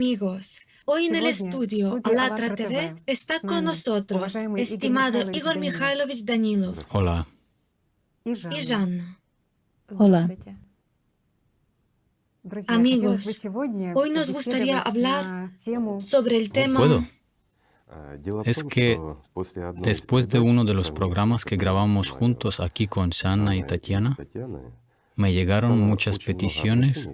Amigos, hoy en el estudio Alatra TV está con nosotros estimado Igor Mikhailovich Danilov Hola. y Жанна. Hola. Amigos, hoy nos gustaría hablar sobre el tema... ¿Puedo? Es que después de uno de los programas que grabamos juntos aquí con Shanna y Tatiana, me llegaron muchas peticiones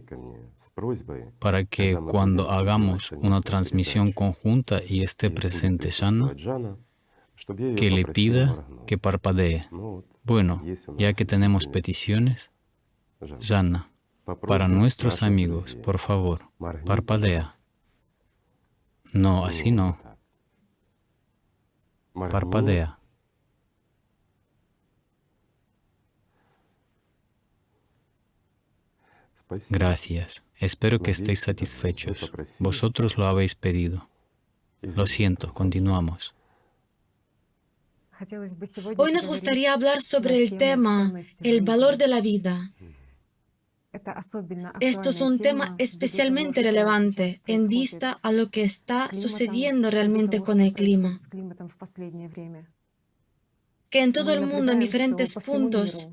para que cuando hagamos una transmisión conjunta y esté presente Shanna, que le pida que parpadee. Bueno, ya que tenemos peticiones, Shanna, para nuestros amigos, por favor, parpadea. No, así no. Parpadea. Gracias. Espero que estéis satisfechos. Vosotros lo habéis pedido. Lo siento, continuamos. Hoy nos gustaría hablar sobre el tema, el valor de la vida. Esto es un tema especialmente relevante en vista a lo que está sucediendo realmente con el clima. Que en todo el mundo, en diferentes puntos,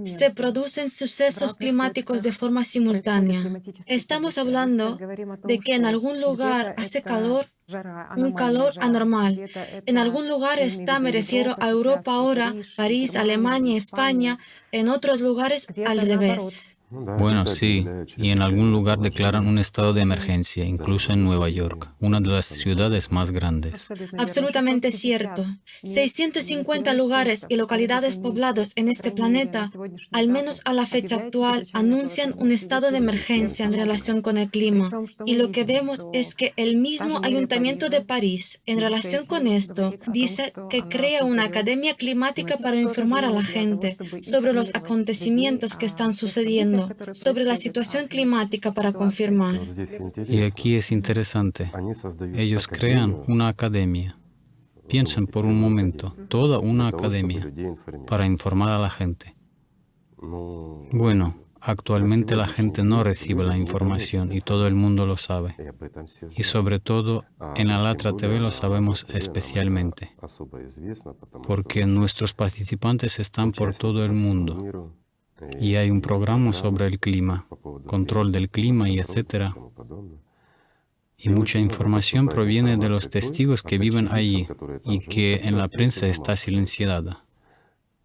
se producen sucesos climáticos de forma simultánea. Estamos hablando de que en algún lugar hace calor, un calor anormal. En algún lugar está, me refiero a Europa ahora, París, Alemania, España, en otros lugares al revés. Bueno, sí, y en algún lugar declaran un estado de emergencia, incluso en Nueva York, una de las ciudades más grandes. Absolutamente cierto. 650 lugares y localidades poblados en este planeta, al menos a la fecha actual, anuncian un estado de emergencia en relación con el clima. Y lo que vemos es que el mismo Ayuntamiento de París, en relación con esto, dice que crea una academia climática para informar a la gente sobre los acontecimientos que están sucediendo, sobre la situación climática para confirmar. Y aquí es interesante. Ellos crean una academia. Piensen por un momento, toda una academia para informar a la gente. Bueno, actualmente la gente no recibe la información y todo el mundo lo sabe. Y sobre todo, en Alatra TV lo sabemos especialmente, porque nuestros participantes están por todo el mundo. Y hay un programa sobre el clima, control del clima y etcétera. Y mucha información proviene de los testigos que viven allí y que en la prensa está silenciada.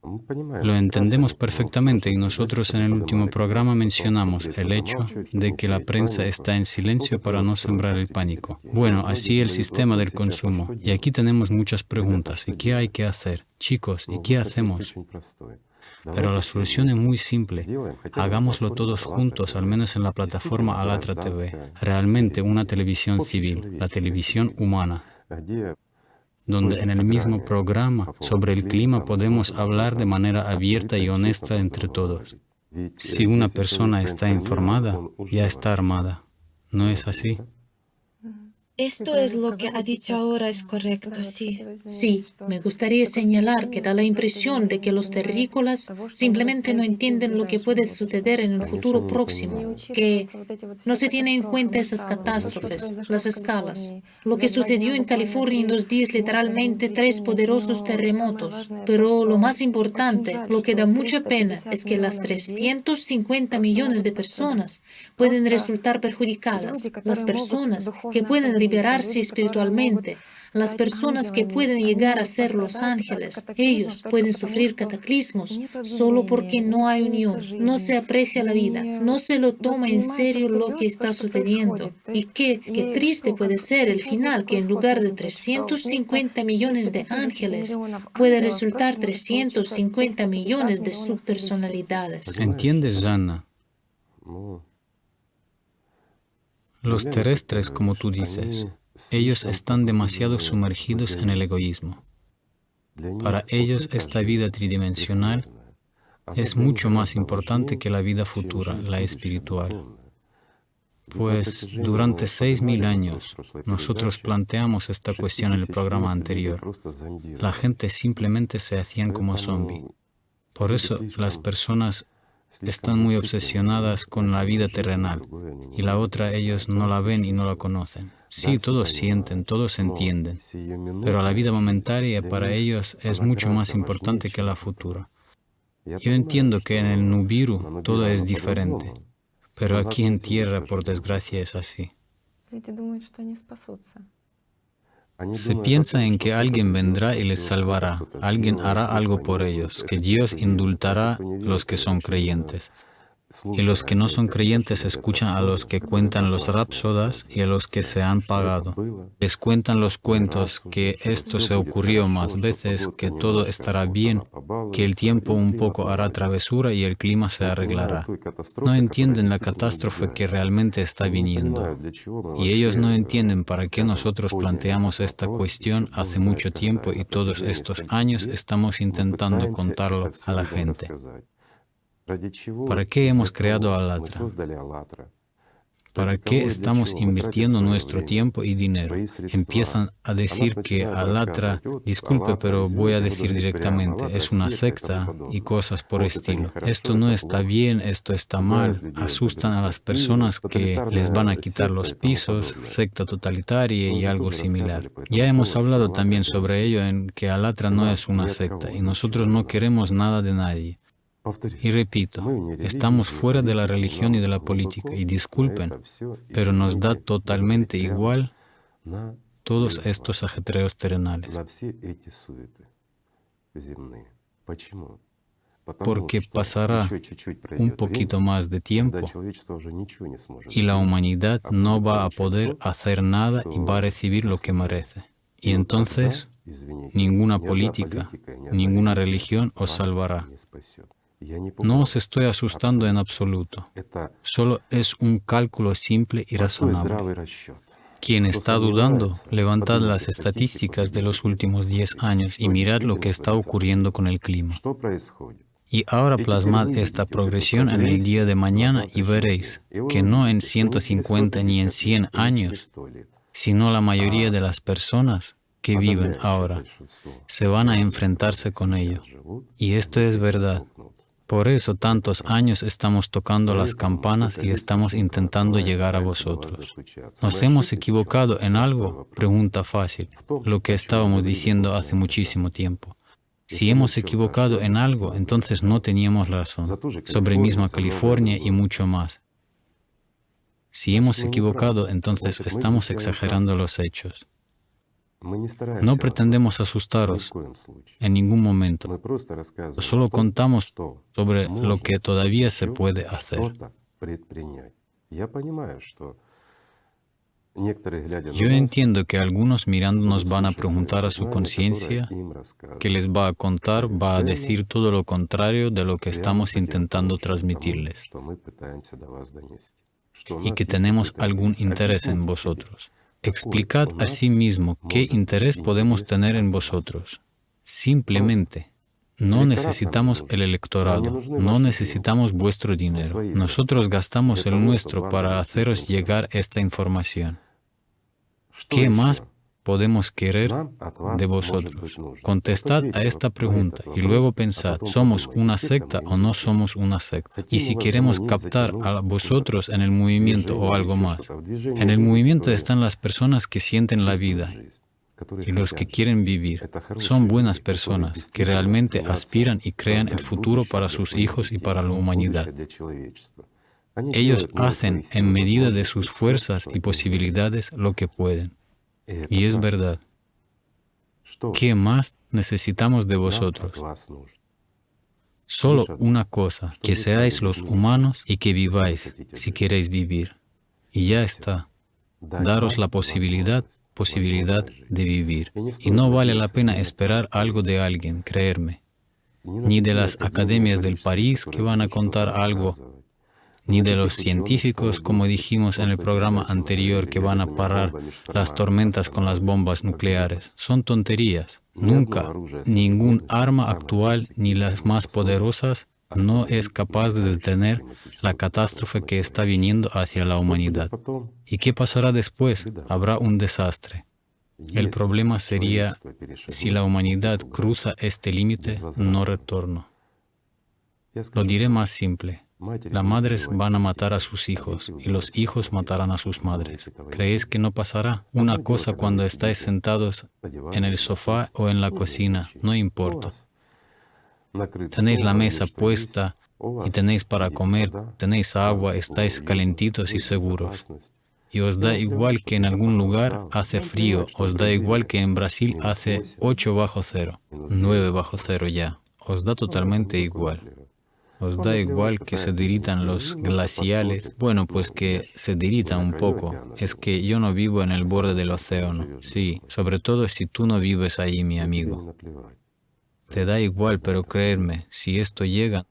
Lo entendemos perfectamente y nosotros en el último programa mencionamos el hecho de que la prensa está en silencio para no sembrar el pánico. Bueno, así el sistema del consumo. Y aquí tenemos muchas preguntas. ¿Y qué hay que hacer? Chicos, ¿y qué hacemos? Pero la solución es muy simple. Hagámoslo todos juntos, al menos en la plataforma Alatra TV. Realmente una televisión civil, la televisión humana, donde en el mismo programa sobre el clima podemos hablar de manera abierta y honesta entre todos. Si una persona está informada, ya está armada. ¿No es así? Esto es lo que ha dicho ahora, es correcto, sí. Sí, me gustaría señalar que da la impresión de que los terrícolas simplemente no entienden lo que puede suceder en el futuro próximo, que no se tienen en cuenta esas catástrofes, las escalas. Lo que sucedió en California en 2 días, literalmente 3 poderosos terremotos. Pero lo más importante, lo que da mucha pena, es que las 350 millones de personas pueden resultar perjudicadas. Las personas que pueden liberarse espiritualmente, las personas que pueden llegar a ser los ángeles, ellos pueden sufrir cataclismos solo porque no hay unión, no se aprecia la vida, no se lo toma en serio lo que está sucediendo. Y qué triste puede ser el final, que en lugar de 350 millones de ángeles, puede resultar 350 millones de subpersonalidades. ¿Entiendes, Жанна? Los terrestres, como tú dices, ellos están demasiado sumergidos en el egoísmo. Para ellos esta vida tridimensional es mucho más importante que la vida futura, la espiritual. Pues durante 6.000 años nosotros planteamos esta cuestión en el programa anterior. La gente simplemente se hacían como zombie. Por eso las personas están muy obsesionadas con la vida terrenal, y la otra ellos no la ven y no la conocen. Sí, todos sienten, todos entienden, pero la vida momentaria para ellos es mucho más importante que la futura. Yo entiendo que en el Nibiru todo es diferente, pero aquí en tierra, por desgracia, es así. Se piensa en que alguien vendrá y les salvará, alguien hará algo por ellos, que Dios indultará a los que son creyentes. Y los que no son creyentes escuchan a los que cuentan los rapsodas y a los que se han pagado. Les cuentan los cuentos que esto se ocurrió más veces, que todo estará bien, que el tiempo un poco hará travesura y el clima se arreglará. No entienden la catástrofe que realmente está viniendo. Y ellos no entienden para qué nosotros planteamos esta cuestión hace mucho tiempo y todos estos años estamos intentando contarlo a la gente. ¿Para qué hemos creado Alatra? ¿Para qué estamos invirtiendo nuestro tiempo y dinero? Empiezan a decir que Alatra, disculpe, pero voy a decir directamente, es una secta y cosas por estilo. Esto no está bien, esto está mal. Asustan a las personas que les van a quitar los pisos, secta totalitaria y algo similar. Ya hemos hablado también sobre ello en que Alatra no es una secta y nosotros no queremos nada de nadie. Y repito, estamos fuera de la religión y de la política, y disculpen, pero nos da totalmente igual todos estos ajetreos terrenales. Porque pasará un poquito más de tiempo y la humanidad no va a poder hacer nada y va a recibir lo que merece. Y entonces, ninguna política, ninguna religión os salvará. No os estoy asustando en absoluto. Solo es un cálculo simple y razonable. Quien está dudando, levantad las estadísticas de los últimos 10 años y mirad lo que está ocurriendo con el clima. Y ahora plasmad esta progresión en el día de mañana y veréis que no en 150 ni en 100 años, sino la mayoría de las personas que viven ahora se van a enfrentarse con ello. Y esto es verdad. Por eso tantos años estamos tocando las campanas y estamos intentando llegar a vosotros. ¿Nos hemos equivocado en algo? Pregunta fácil, lo que estábamos diciendo hace muchísimo tiempo. Si hemos equivocado en algo, entonces no teníamos razón, sobre misma California y mucho más. Si hemos equivocado, entonces estamos exagerando los hechos. No pretendemos asustaros en ningún momento. Solo contamos sobre lo que todavía se puede hacer. Yo entiendo que algunos mirándonos van a preguntar a su conciencia, que les va a contar, va a decir todo lo contrario de lo que estamos intentando transmitirles, y que tenemos algún interés en vosotros. Explicad a sí mismo qué interés podemos tener en vosotros. Simplemente, no necesitamos el electorado, no necesitamos vuestro dinero. Nosotros gastamos el nuestro para haceros llegar esta información. ¿Qué más podemos querer de vosotros? Contestad a esta pregunta y luego pensad, ¿somos una secta o no somos una secta? Y si queremos captar a vosotros en el movimiento o algo más. En el movimiento están las personas que sienten la vida y los que quieren vivir. Son buenas personas que realmente aspiran y crean el futuro para sus hijos y para la humanidad. Ellos hacen en medida de sus fuerzas y posibilidades lo que pueden. Y es verdad. ¿Qué más necesitamos de vosotros? Solo una cosa, que seáis los humanos y que viváis, si queréis vivir. Y ya está. Daros la posibilidad de vivir. Y no vale la pena esperar algo de alguien, creerme. Ni de las academias del París que van a contar algo, ni de los científicos, como dijimos en el programa anterior, que van a parar las tormentas con las bombas nucleares. Son tonterías. Nunca, ningún arma actual, ni las más poderosas, no es capaz de detener la catástrofe que está viniendo hacia la humanidad. ¿Y qué pasará después? Habrá un desastre. El problema sería, si la humanidad cruza este límite, no retorno. Lo diré más simple. Las madres van a matar a sus hijos y los hijos matarán a sus madres. ¿Creéis que no pasará? Una cosa cuando estáis sentados en el sofá o en la cocina, no importa. Tenéis la mesa puesta y tenéis para comer, tenéis agua, estáis calentitos y seguros. Y os da igual que en algún lugar hace frío, os da igual que en Brasil hace 8 bajo cero, 9 bajo cero ya. Os da totalmente igual. Os da igual que se derritan los glaciales. Bueno, pues que se derritan un poco. Es que yo no vivo en el borde del océano. Sí, sobre todo si tú no vives ahí, mi amigo. Te da igual, pero créeme, si esto llega,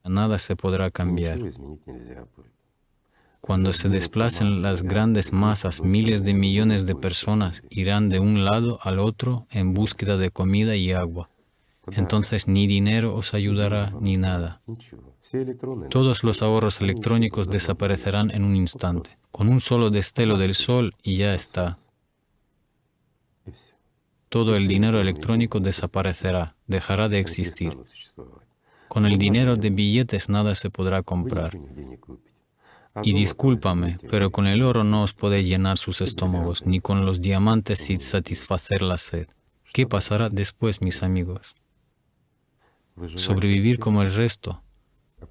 nada se podrá cambiar. Cuando se desplacen las grandes masas, miles de millones de personas irán de un lado al otro en búsqueda de comida y agua. Entonces ni dinero os ayudará ni nada. Todos los ahorros electrónicos desaparecerán en un instante, con un solo destello del sol y ya está. Todo el dinero electrónico desaparecerá, dejará de existir. Con el dinero de billetes nada se podrá comprar. Y discúlpame, pero con el oro no os podéis llenar sus estómagos, ni con los diamantes sin satisfacer la sed. ¿Qué pasará después, mis amigos? Sobrevivir como el resto.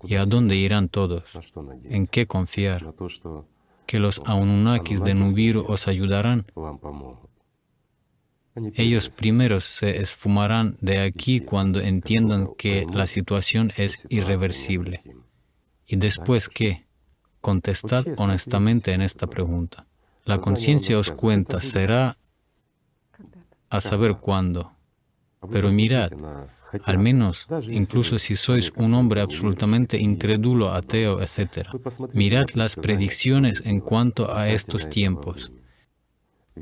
¿Y a dónde irán todos? ¿En qué confiar? ¿Que los Anunnakis de Nibiru os ayudarán? Ellos primero se esfumarán de aquí cuando entiendan que la situación es irreversible. ¿Y después qué? Contestad honestamente en esta pregunta. La conciencia os cuenta, será a saber cuándo. Pero mirad, al menos, incluso si sois un hombre absolutamente incrédulo, ateo, etc., mirad las predicciones en cuanto a estos tiempos.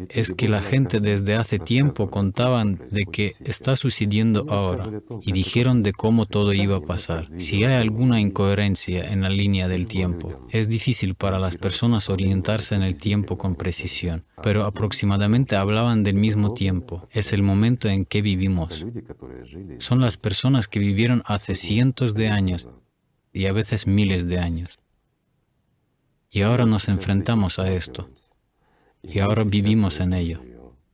Es que la gente desde hace tiempo contaban de que está sucediendo ahora y dijeron de cómo todo iba a pasar. Si hay alguna incoherencia en la línea del tiempo, es difícil para las personas orientarse en el tiempo con precisión, pero aproximadamente hablaban del mismo tiempo. Es el momento en que vivimos. Son las personas que vivieron hace cientos de años y a veces miles de años. Y ahora nos enfrentamos a esto. Y ahora vivimos en ello.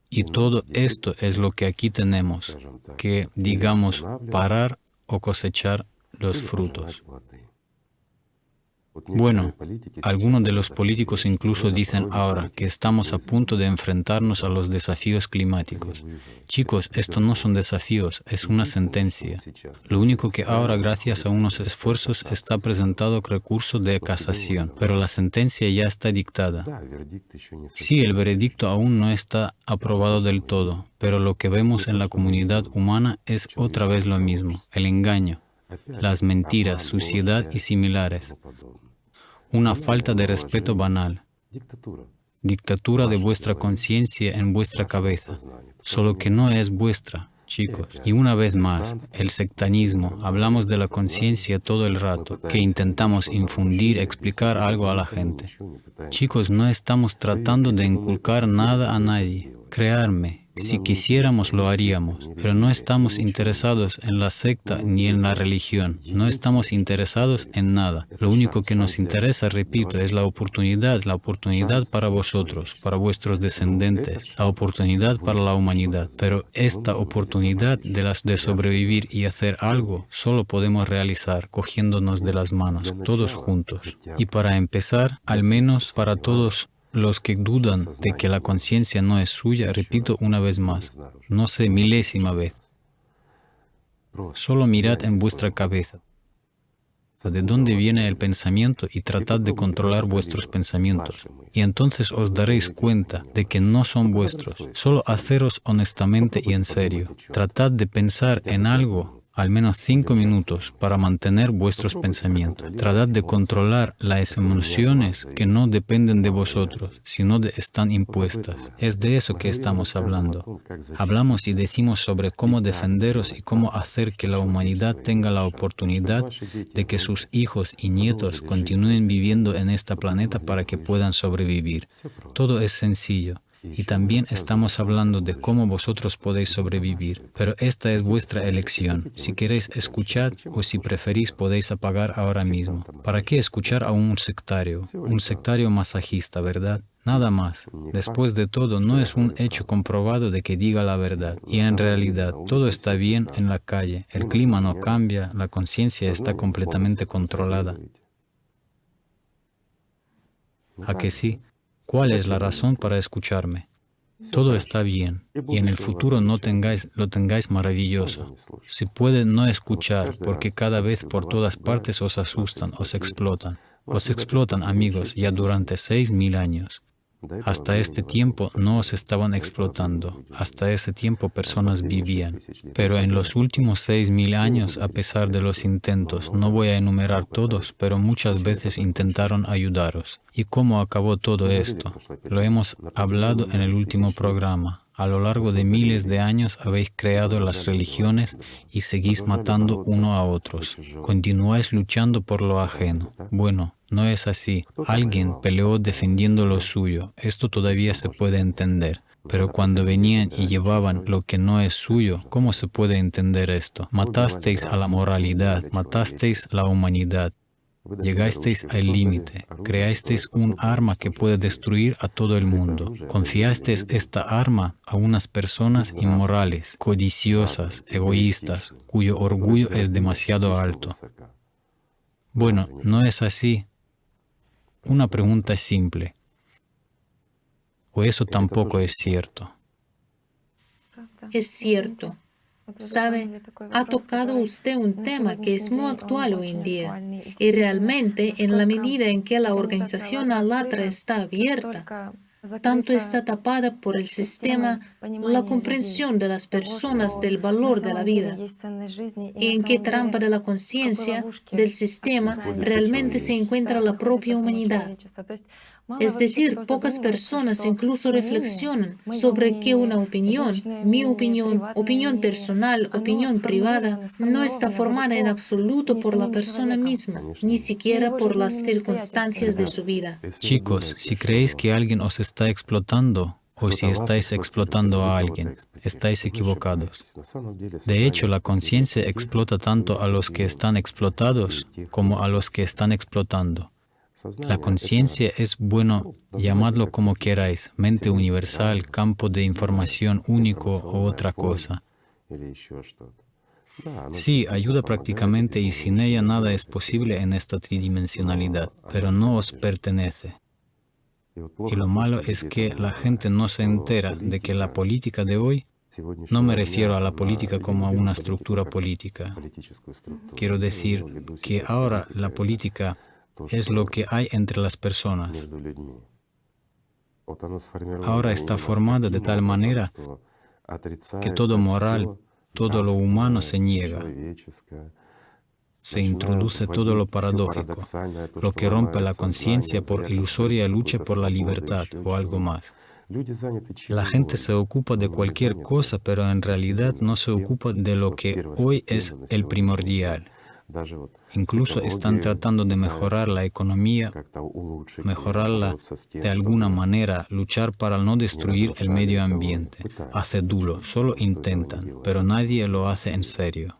Y todo esto es lo que aquí tenemos, que, digamos, parar o cosechar los frutos. Bueno, algunos de los políticos incluso dicen ahora que estamos a punto de enfrentarnos a los desafíos climáticos. Chicos, esto no son desafíos, es una sentencia. Lo único que ahora, gracias a unos esfuerzos, está presentado recurso de casación, pero la sentencia ya está dictada. Sí, el veredicto aún no está aprobado del todo, pero lo que vemos en la comunidad humana es otra vez lo mismo, el engaño, las mentiras, suciedad y similares. Una falta de respeto banal. Dictatura de vuestra conciencia en vuestra cabeza, solo que no es vuestra, chicos. Y una vez más, el sectanismo. Hablamos de la conciencia todo el rato, que intentamos infundir, explicar algo a la gente. Chicos, no estamos tratando de inculcar nada a nadie. Creadme, si quisiéramos lo haríamos, pero no estamos interesados en la secta ni en la religión, no estamos interesados en nada. Lo único que nos interesa, repito, es la oportunidad para vosotros, para vuestros descendientes, la oportunidad para la humanidad. Pero esta oportunidad de sobrevivir y hacer algo, solo podemos realizar cogiéndonos de las manos, todos juntos. Y para empezar, al menos para todos los que dudan de que la conciencia no es suya, repito una vez más, no sé, milésima vez. Solo mirad en vuestra cabeza de dónde viene el pensamiento y tratad de controlar vuestros pensamientos. Y entonces os daréis cuenta de que no son vuestros. Solo haceros honestamente y en serio. Tratad de pensar en algo al menos 5 minutos para mantener vuestros pensamientos. Tratad de controlar las emociones que no dependen de vosotros, sino están impuestas. Es de eso que estamos hablando. Hablamos y decimos sobre cómo defenderos y cómo hacer que la humanidad tenga la oportunidad de que sus hijos y nietos continúen viviendo en este planeta para que puedan sobrevivir. Todo es sencillo. Y también estamos hablando de cómo vosotros podéis sobrevivir. Pero esta es vuestra elección. Si queréis, escuchad, o si preferís, podéis apagar ahora mismo. ¿Para qué escuchar a un sectario? Un sectario masajista, ¿verdad? Nada más. Después de todo, no es un hecho comprobado de que diga la verdad. Y en realidad, todo está bien en la calle. El clima no cambia, la conciencia está completamente controlada. ¿A que sí? ¿Cuál es la razón para escucharme? Todo está bien, y en el futuro lo tengáis maravilloso. Si puede no escuchar, porque cada vez por todas partes os asustan, os explotan. Os explotan, amigos, ya durante 6.000 años. Hasta este tiempo no os estaban explotando, hasta ese tiempo personas vivían. Pero en los últimos 6.000 años, a pesar de los intentos, no voy a enumerar todos, pero muchas veces intentaron ayudaros. ¿Y cómo acabó todo esto? Lo hemos hablado en el último programa. A lo largo de miles de años habéis creado las religiones y seguís matando uno a otros. Continuáis luchando por lo ajeno. Bueno, no es así. Alguien peleó defendiendo lo suyo. Esto todavía se puede entender. Pero cuando venían y llevaban lo que no es suyo, ¿cómo se puede entender esto? Matasteis a la moralidad, matasteis la humanidad. Llegasteis al límite, creasteis un arma que puede destruir a todo el mundo. Confiasteis esta arma a unas personas inmorales, codiciosas, egoístas, cuyo orgullo es demasiado alto. Bueno, no es así. Una pregunta simple. ¿O eso tampoco es cierto? Es cierto. Sabe, ha tocado usted un tema que es muy actual hoy en día. Y realmente, en la medida en que la organización Allatra está abierta, tanto está tapada por el sistema la comprensión de las personas del valor de la vida, y en qué trampa de la conciencia del sistema realmente se encuentra la propia humanidad. Es decir, pocas personas incluso reflexionan sobre que una opinión, mi opinión, opinión personal, opinión privada, no está formada en absoluto por la persona misma, ni siquiera por las circunstancias de su vida. Chicos, si creéis que alguien os está explotando, o si estáis explotando a alguien, estáis equivocados. De hecho, la conciencia explota tanto a los que están explotados como a los que están explotando. La conciencia es, bueno, llamadlo como queráis, mente universal, campo de información único o otra cosa. Sí, ayuda prácticamente y sin ella nada es posible en esta tridimensionalidad, pero no os pertenece. Y lo malo es que la gente no se entera de que la política de hoy, no me refiero a la política como a una estructura política. Quiero decir que ahora la política es lo que hay entre las personas. Ahora está formada de tal manera que todo moral, todo lo humano se niega. Se introduce todo lo paradójico, lo que rompe la conciencia por ilusoria lucha por la libertad o algo más. La gente se ocupa de cualquier cosa, pero en realidad no se ocupa de lo que hoy es el primordial. Incluso están tratando de mejorar la economía, mejorarla de alguna manera, luchar para no destruir el medio ambiente. Hace duro, solo intentan, pero nadie lo hace en serio.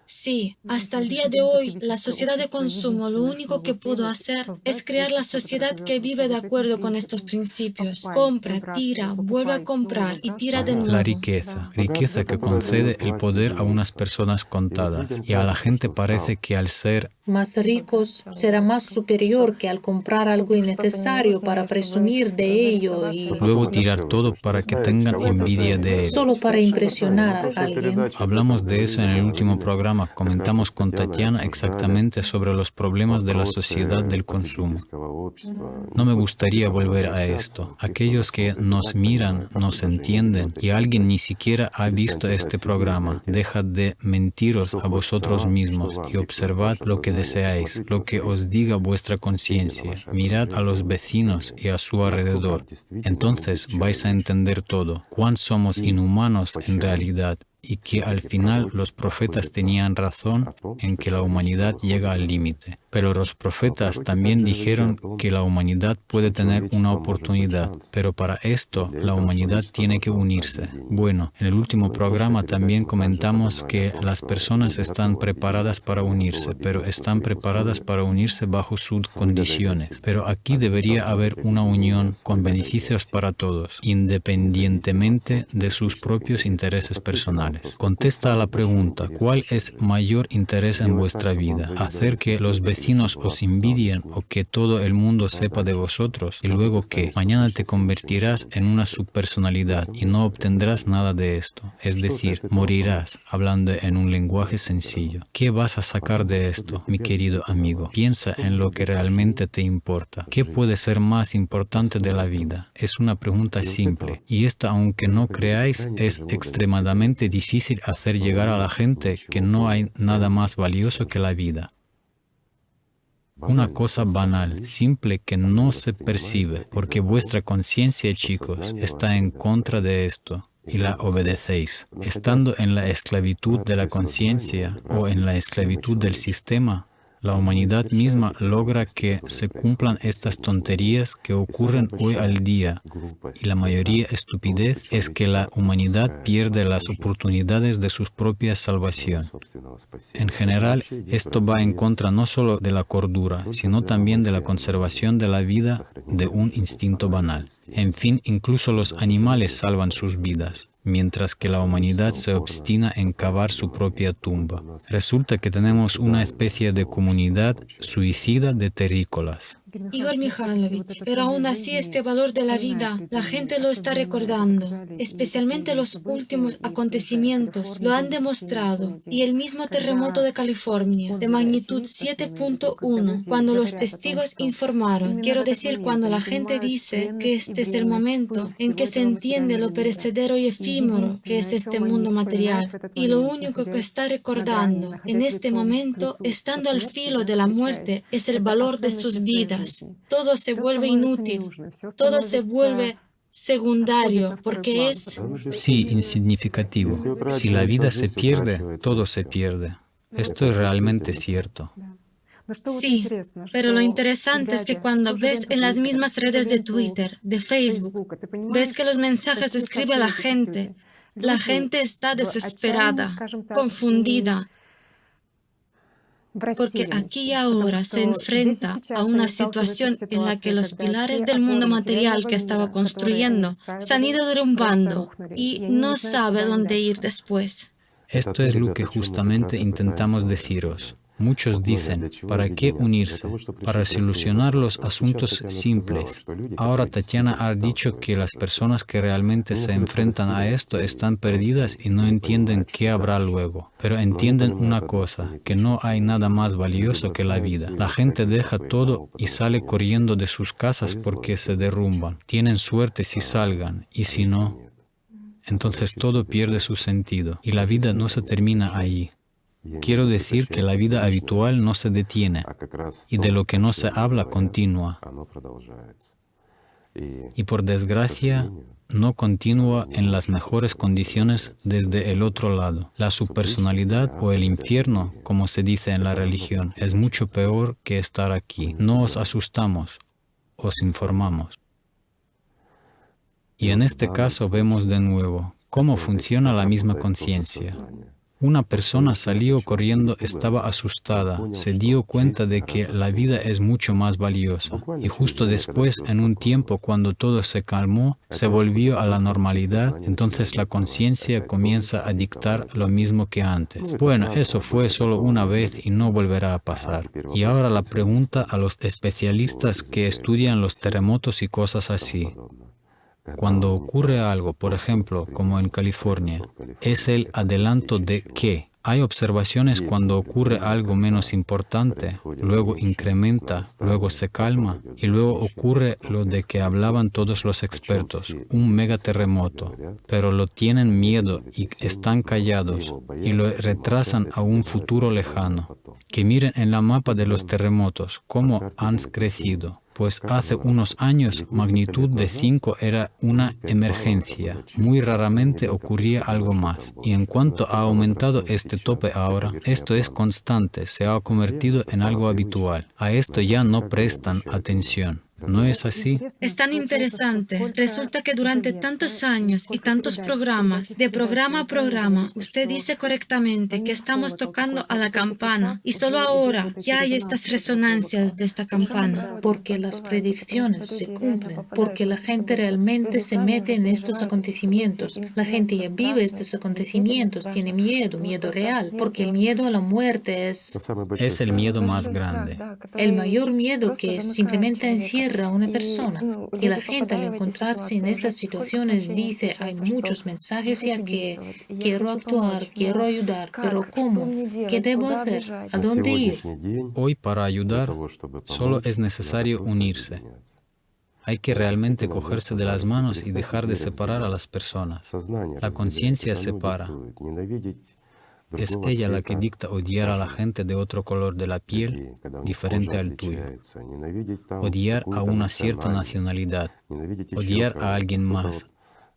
Sí, hasta el día de hoy, la sociedad de consumo lo único que pudo hacer es crear la sociedad que vive de acuerdo con estos principios. Compra, tira, vuelve a comprar y tira de nuevo. La riqueza que concede el poder a unas personas contadas, y a la gente parece que al ser más ricos será más superior que al comprar algo innecesario para presumir de ello y luego tirar todo para que tengan envidia de él. Solo para impresionar a alguien. Hablamos de eso en el último programa. Comentamos con Tatiana exactamente sobre los problemas de la sociedad del consumo. No me gustaría volver a esto. Aquellos que nos miran, nos entienden, y alguien ni siquiera ha visto este programa. Dejad de mentiros a vosotros mismos y observad lo que deseáis, lo que os diga vuestra conciencia. Mirad a los vecinos y a su alrededor. Entonces vais a entender todo, cuán somos inhumanos en realidad y que al final los profetas tenían razón en que la humanidad llega al límite. Pero los profetas también dijeron que la humanidad puede tener una oportunidad, pero para esto la humanidad tiene que unirse. Bueno, en el último programa también comentamos que las personas están preparadas para unirse, pero están preparadas para unirse bajo sus condiciones. Pero aquí debería haber una unión con beneficios para todos, independientemente de sus propios intereses personales. Contesta a la pregunta, ¿cuál es mayor interés en vuestra vida? ¿Hacer que los vecinos os envidien o que todo el mundo sepa de vosotros? Y luego que mañana te convertirás en una subpersonalidad y no obtendrás nada de esto. Es decir, morirás, hablando en un lenguaje sencillo. ¿Qué vas a sacar de esto, mi querido amigo? Piensa en lo que realmente te importa. ¿Qué puede ser más importante de la vida? Es una pregunta simple. Y esto, aunque no creáis, es extremadamente difícil hacer llegar a la gente que no hay nada más valioso que la vida. Una cosa banal, simple, que no se percibe, porque vuestra conciencia, chicos, está en contra de esto y la obedecéis. Estando en la esclavitud de la conciencia o en la esclavitud del sistema, la humanidad misma logra que se cumplan estas tonterías que ocurren hoy al día, y la mayoría estupidez es que la humanidad pierde las oportunidades de su propia salvación. En general, esto va en contra no solo de la cordura, sino también de la conservación de la vida de un instinto banal. En fin, incluso los animales salvan sus vidas, mientras que la humanidad se obstina en cavar su propia tumba. Resulta que tenemos una especie de comunidad suicida de terrícolas. Igor Mikhailovich, pero aún así este valor de la vida, la gente lo está recordando, especialmente los últimos acontecimientos lo han demostrado, y el mismo terremoto de California, de magnitud 7.1, cuando los testigos informaron, quiero decir, cuando la gente dice que este es el momento en que se entiende lo perecedero y efímero que es este mundo material, y lo único que está recordando en este momento, estando al filo de la muerte, es el valor de sus vidas. Todo se vuelve inútil, todo se vuelve secundario, porque es... Sí, insignificativo. Si la vida se pierde, todo se pierde. Esto es realmente cierto. Sí, pero lo interesante es que cuando ves en las mismas redes de Twitter, de Facebook, ves que los mensajes escribe la gente está desesperada, confundida, porque aquí y ahora se enfrenta a una situación en la que los pilares del mundo material que estaba construyendo se han ido derrumbando y no sabe dónde ir después. Esto es lo que justamente intentamos deciros. Muchos dicen, ¿para qué unirse? Para solucionar los asuntos simples. Ahora Tatiana ha dicho que las personas que realmente se enfrentan a esto están perdidas y no entienden qué habrá luego. Pero entienden una cosa, que no hay nada más valioso que la vida. La gente deja todo y sale corriendo de sus casas porque se derrumban. Tienen suerte si salgan, y si no, entonces todo pierde su sentido y la vida no se termina ahí. Quiero decir que la vida habitual no se detiene y de lo que no se habla continúa. Y por desgracia, no continúa en las mejores condiciones desde el otro lado. La subpersonalidad o el infierno, como se dice en la religión, es mucho peor que estar aquí. No os asustamos, os informamos. Y en este caso vemos de nuevo cómo funciona la misma conciencia. Una persona salió corriendo, estaba asustada, se dio cuenta de que la vida es mucho más valiosa. Y justo después, en un tiempo cuando todo se calmó, se volvió a la normalidad, entonces la conciencia comienza a dictar lo mismo que antes. Bueno, eso fue solo una vez y no volverá a pasar. Y ahora la pregunta a los especialistas que estudian los terremotos y cosas así. Cuando ocurre algo, por ejemplo, como en California, ¿es el adelanto de qué? Hay observaciones cuando ocurre algo menos importante, luego incrementa, luego se calma, y luego ocurre lo de que hablaban todos los expertos, un megaterremoto, pero lo tienen miedo y están callados, y lo retrasan a un futuro lejano. Que miren en la mapa de los terremotos cómo han crecido. Pues hace unos años magnitud de 5 era una emergencia. Muy raramente ocurría algo más. Y en cuanto ha aumentado este tope ahora, esto es constante, se ha convertido en algo habitual. A esto ya no prestan atención. ¿No es así? Es tan interesante. Resulta que durante tantos años y tantos programas, de programa a programa, usted dice correctamente que estamos tocando a la campana y solo ahora ya hay estas resonancias de esta campana. Porque las predicciones se cumplen, porque la gente realmente se mete en estos acontecimientos. La gente ya vive estos acontecimientos, tiene miedo, miedo real, porque el miedo a la muerte es Es el miedo más grande. el mayor miedo que simplemente encierra a una persona. Y la gente al encontrarse en estas situaciones dice, hay muchos mensajes ya que quiero actuar, quiero ayudar, pero ¿cómo? ¿Qué debo hacer? ¿A dónde ir? Hoy para ayudar solo es necesario unirse. Hay que realmente cogerse de las manos y dejar de separar a las personas. La conciencia separa. Es ella la que dicta odiar a la gente de otro color de la piel, diferente al tuyo. Odiar a una cierta nacionalidad. Odiar a alguien más.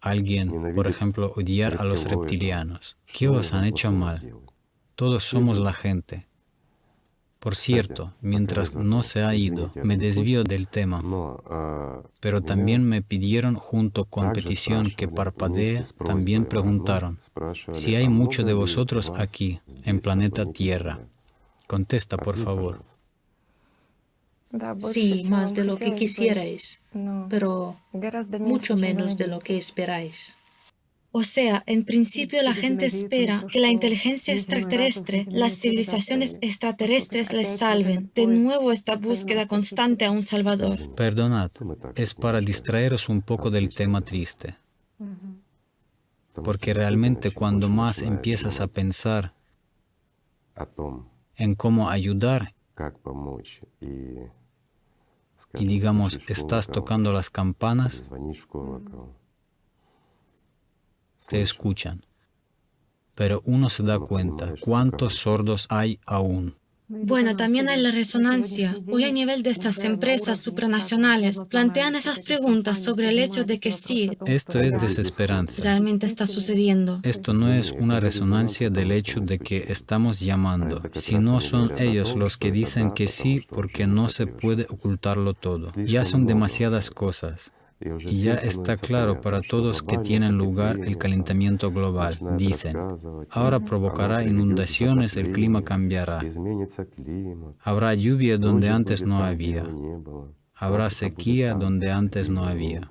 Alguien, por ejemplo, odiar a los reptilianos. ¿Qué os han hecho mal? Todos somos la gente. Por cierto, mientras no se ha ido, me desvío del tema, pero también me pidieron, junto con petición que parpadee, también preguntaron, si hay mucho de vosotros aquí, en planeta Tierra. Contesta, por favor. Sí, más de lo que quisierais, pero mucho menos de lo que esperáis. O sea, en principio la gente espera que la inteligencia extraterrestre, las civilizaciones extraterrestres les salven. De nuevo esta búsqueda constante a un salvador. Perdonad, es para distraeros un poco del tema triste. Porque realmente cuando más empiezas a pensar en cómo ayudar y digamos, estás tocando las campanas, te escuchan. Pero uno se da cuenta cuántos sordos hay aún. Bueno, también hay la resonancia. Hoy a nivel de estas empresas supranacionales plantean esas preguntas sobre el hecho de que sí, Esto es desesperanza. realmente está sucediendo. Esto no es una resonancia del hecho de que estamos llamando, sino son ellos los que dicen que sí porque no se puede ocultarlo todo. Ya son demasiadas cosas. Y ya está claro para todos que tiene lugar el calentamiento global. Dicen, ahora provocará inundaciones, el clima cambiará. Habrá lluvia donde antes no había. Habrá sequía donde antes no había.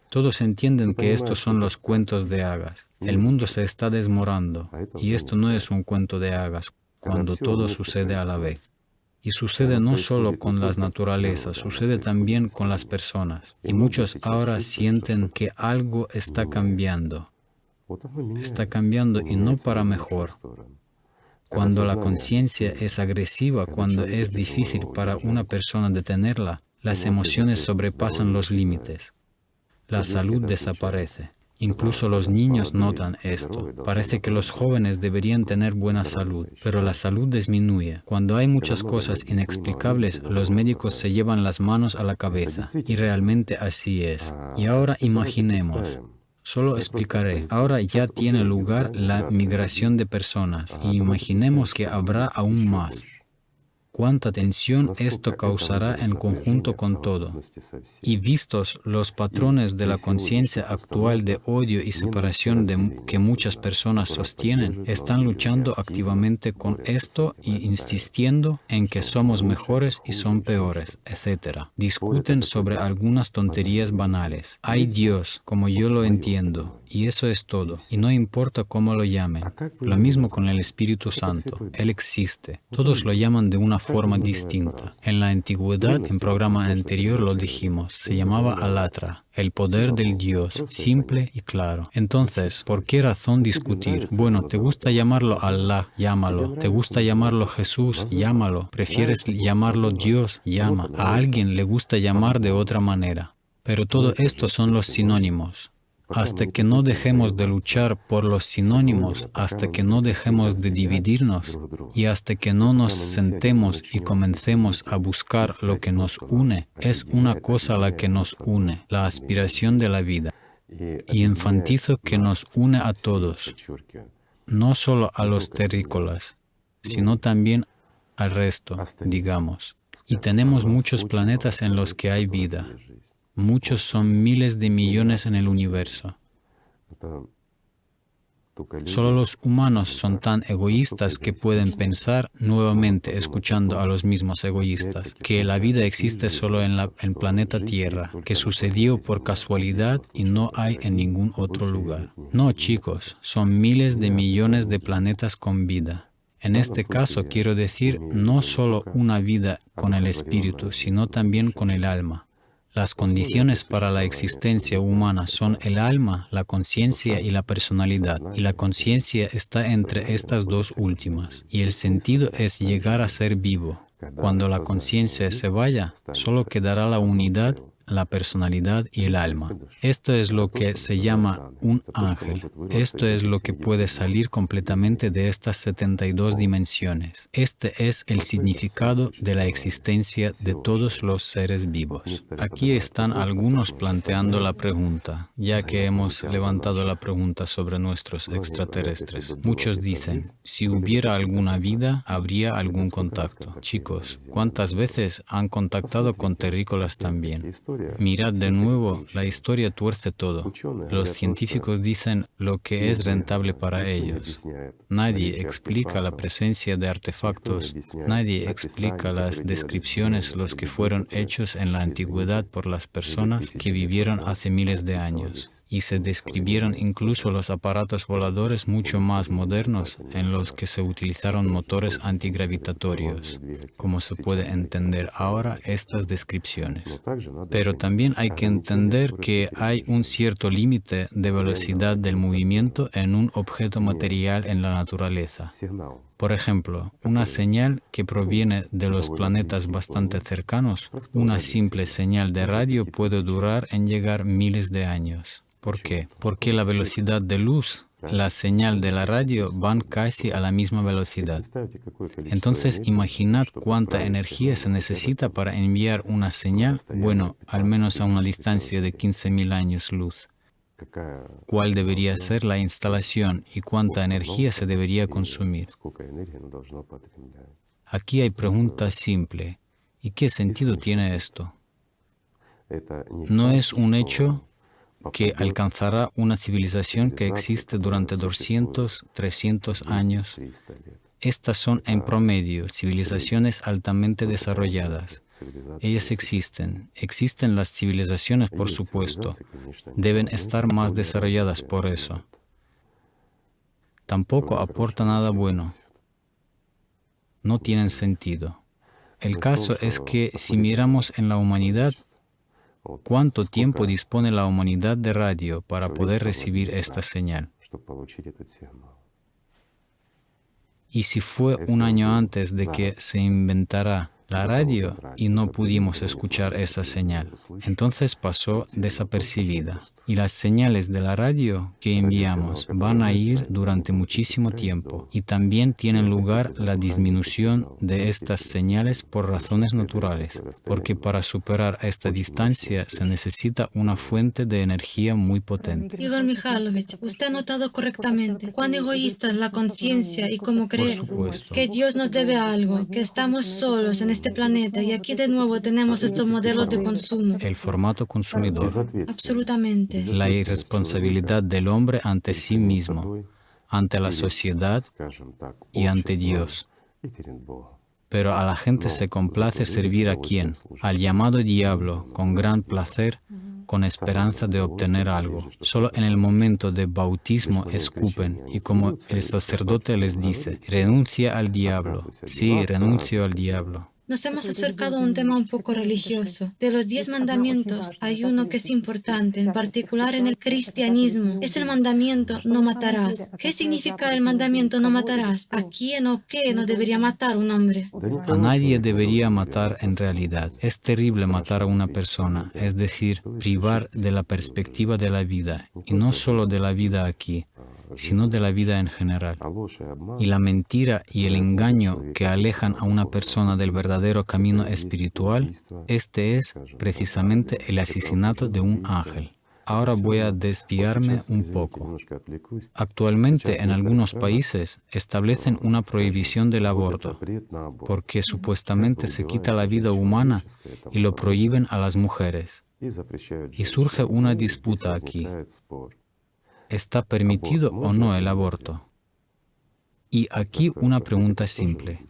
Todos entienden que estos son los cuentos de hadas. El mundo se está desmoronando. Y esto no es un cuento de hadas, cuando todo sucede a la vez. Y sucede no solo con las naturalezas, sucede también con las personas. Y muchos ahora sienten que algo está cambiando. Está cambiando y no para mejor. Cuando la conciencia es agresiva, cuando es difícil para una persona detenerla, las emociones sobrepasan los límites. La salud desaparece. Incluso los niños notan esto. Parece que los jóvenes deberían tener buena salud, pero la salud disminuye. Cuando hay muchas cosas inexplicables, los médicos se llevan las manos a la cabeza. Y realmente así es. Y ahora imaginemos. Solo explicaré. Ahora ya tiene lugar la migración de personas y imaginemos que habrá aún más. Cuánta tensión esto causará en conjunto con todo. Y vistos los patrones de la conciencia actual de odio y separación que muchas personas sostienen, están luchando activamente con esto y insistiendo en que somos mejores y son peores, etc. Discuten sobre algunas tonterías banales. Hay Dios, como yo lo entiendo, y eso es todo. Y no importa cómo lo llamen. Lo mismo con el Espíritu Santo. Él existe. Todos lo llaman de una forma distinta. En la antigüedad, en programa anterior lo dijimos, se llamaba Alatra, el poder del Dios, simple y claro. Entonces, ¿por qué razón discutir? Bueno, ¿te gusta llamarlo Allah? Llámalo. ¿Te gusta llamarlo Jesús? Llámalo. ¿Prefieres llamarlo Dios? Llama. A alguien le gusta llamar de otra manera. Pero todo esto son los sinónimos. Hasta que no dejemos de luchar por los sinónimos, hasta que no dejemos de dividirnos y hasta que no nos sentemos y comencemos a buscar lo que nos une, es una cosa la que nos une, la aspiración de la vida. Y enfatizo que nos une a todos, no solo a los terrícolas, sino también al resto, digamos. Y tenemos muchos planetas en los que hay vida. Muchos son miles de millones en el universo. Solo los humanos son tan egoístas que pueden pensar, nuevamente escuchando a los mismos egoístas, que la vida existe solo en el planeta Tierra, que sucedió por casualidad y no hay en ningún otro lugar. No, chicos, son miles de millones de planetas con vida. En este caso quiero decir no solo una vida con el espíritu, sino también con el alma. Las condiciones para la existencia humana son el alma, la conciencia y la personalidad, y la conciencia está entre estas dos últimas, y el sentido es llegar a ser vivo. Cuando la conciencia se vaya, solo quedará la unidad, la personalidad y el alma. Esto es lo que se llama un ángel. Esto es lo que puede salir completamente de estas 72 dimensiones. Este es el significado de la existencia de todos los seres vivos. Aquí están algunos planteando la pregunta, ya que hemos levantado la pregunta sobre nuestros extraterrestres. Muchos dicen, si hubiera alguna vida, habría algún contacto. Chicos, ¿cuántas veces han contactado con terrícolas también? Mirad de nuevo, la historia tuerce todo. Los científicos dicen lo que es rentable para ellos. Nadie explica la presencia de artefactos, nadie explica las descripciones, los que fueron hechos en la antigüedad por las personas que vivieron hace miles de años. Y se describieron incluso los aparatos voladores mucho más modernos en los que se utilizaron motores antigravitatorios, como se puede entender ahora estas descripciones. Pero también hay que entender que hay un cierto límite de velocidad del movimiento en un objeto material en la naturaleza. Por ejemplo, una señal que proviene de los planetas bastante cercanos, una simple señal de radio puede durar en llegar miles de años. ¿Por qué? Porque la velocidad de luz, la señal de la radio van casi a la misma velocidad. Entonces, imaginad cuánta energía se necesita para enviar una señal, bueno, al menos a una distancia de 15.000 años luz. ¿Cuál debería ser la instalación y cuánta energía se debería consumir? Aquí hay pregunta simple. ¿Y qué sentido tiene esto? No es un hecho que alcanzará una civilización que existe durante 200, 300 años. Estas son, en promedio, civilizaciones altamente desarrolladas. Ellas existen. Existen las civilizaciones, por supuesto. Deben estar más desarrolladas por eso. Tampoco aporta nada bueno. No tienen sentido. El caso es que si miramos en la humanidad, ¿cuánto tiempo dispone la humanidad de radio para poder recibir esta señal? Y si fue un año antes de que se inventara la radio y no pudimos escuchar esa señal, entonces pasó desapercibida. Y las señales de la radio que enviamos van a ir durante muchísimo tiempo. Y también tiene lugar la disminución de estas señales por razones naturales, porque para superar esta distancia se necesita una fuente de energía muy potente. Igor Mikhailovich, usted ha notado correctamente cuán egoísta es la conciencia y cómo cree que Dios nos debe algo, que estamos solos en este planeta y aquí de nuevo tenemos estos modelos de consumo. El formato consumidor. Absolutamente. La irresponsabilidad del hombre ante sí mismo, ante la sociedad y ante Dios. Pero a la gente se complace servir a quién, al llamado diablo, con gran placer, con esperanza de obtener algo. Solo en el momento de bautismo escupen y como el sacerdote les dice, renuncia al diablo. Sí, renuncio al diablo. Nos hemos acercado a un tema un poco religioso. De los 10 mandamientos hay uno que es importante, en particular en el cristianismo. Es el mandamiento no matarás. ¿Qué significa el mandamiento no matarás? ¿A quién o qué no debería matar un hombre? A nadie debería matar en realidad. Es terrible matar a una persona, es decir, privar de la perspectiva de la vida, y no solo de la vida aquí, sino de la vida en general. Y la mentira y el engaño que alejan a una persona del verdadero camino espiritual, este es precisamente el asesinato de un ángel. Ahora voy a desviarme un poco. Actualmente en algunos países establecen una prohibición del aborto, porque supuestamente se quita la vida humana y lo prohíben a las mujeres. Y surge una disputa aquí. ¿Está permitido o no el aborto? Y aquí una pregunta simple.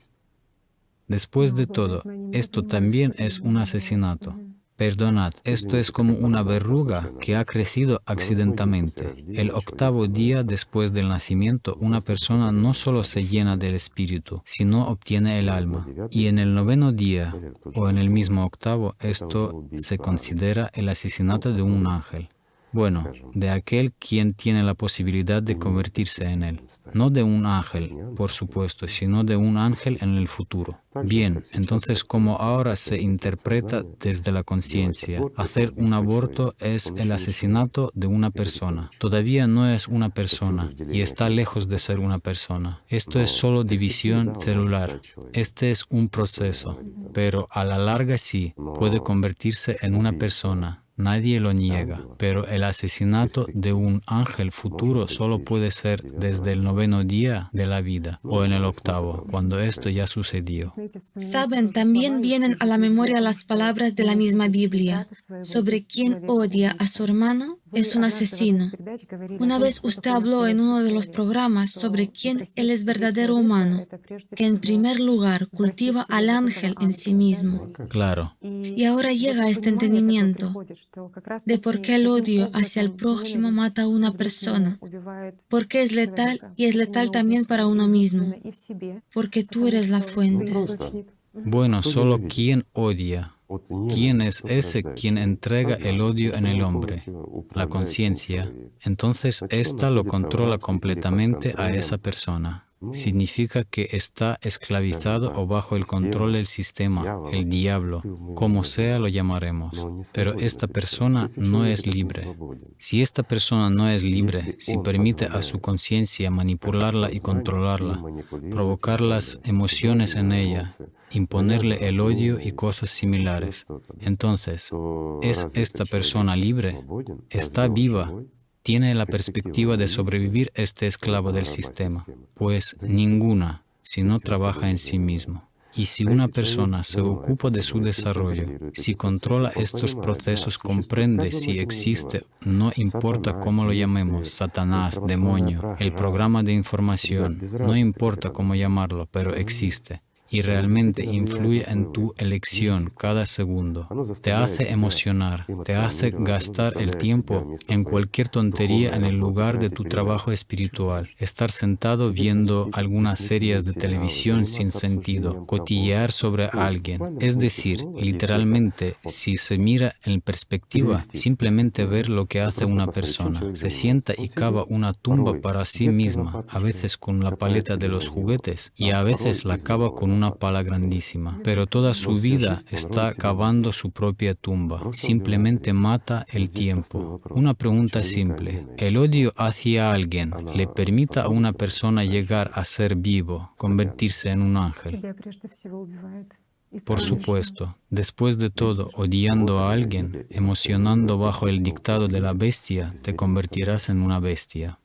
Después de todo, esto también es un asesinato. Perdonad, esto es como una verruga que ha crecido accidentalmente. El 8º día después del nacimiento, una persona no solo se llena del espíritu, sino obtiene el alma. Y en el 9º día, o en el mismo 8º, esto se considera el asesinato de un ángel. Bueno, de aquel quien tiene la posibilidad de convertirse en él. No de un ángel, por supuesto, sino de un ángel en el futuro. Bien, entonces como ahora se interpreta desde la conciencia, hacer un aborto es el asesinato de una persona. Todavía no es una persona y está lejos de ser una persona. Esto es solo división celular. Este es un proceso, pero a la larga sí, puede convertirse en una persona. Nadie lo niega, pero el asesinato de un ángel futuro solo puede ser desde el 9º día de la vida o en el 8º, cuando esto ya sucedió. Saben, también vienen a la memoria las palabras de la misma Biblia. Sobre quien odia a su hermano es un asesino. Una vez usted habló en uno de los programas sobre quién él es verdadero humano, que en primer lugar cultiva al ángel en sí mismo. Claro. Y ahora llega a este entendimiento de por qué el odio hacia el prójimo mata a una persona, porque es letal y es letal también para uno mismo, porque tú eres la fuente. Bueno, solo quien odia. ¿Quién es ese quien entrega el odio en el hombre? La conciencia. Entonces, ésta lo controla completamente a esa persona. Significa que está esclavizado o bajo el control del sistema, el diablo, como sea lo llamaremos. Pero esta persona no es libre. Si esta persona no es libre, si permite a su conciencia manipularla y controlarla, provocar las emociones en ella, imponerle el odio y cosas similares, entonces, ¿es esta persona libre? ¿Está viva? ¿Tiene la perspectiva de sobrevivir este esclavo del sistema? Pues ninguna, si no trabaja en sí mismo. Y si una persona se ocupa de su desarrollo, si controla estos procesos, comprende si existe, no importa cómo lo llamemos, Satanás, demonio, el programa de información, no importa cómo llamarlo, pero existe. Y realmente influye en tu elección cada segundo. Te hace emocionar, te hace gastar el tiempo en cualquier tontería en el lugar de tu trabajo espiritual. Estar sentado viendo algunas series de televisión sin sentido, cotillear sobre alguien. Es decir, literalmente, si se mira en perspectiva, simplemente ver lo que hace una persona. Se sienta y cava una tumba para sí misma, a veces con la paleta de los juguetes y a veces la cava con una pala grandísima, pero toda su vida está cavando su propia tumba. Simplemente mata el tiempo. Una pregunta simple. ¿El odio hacia alguien le permite a una persona llegar a ser vivo, convertirse en un ángel? Por supuesto, después de todo, odiando a alguien, emocionando bajo el dictado de la bestia, te convertirás en una bestia.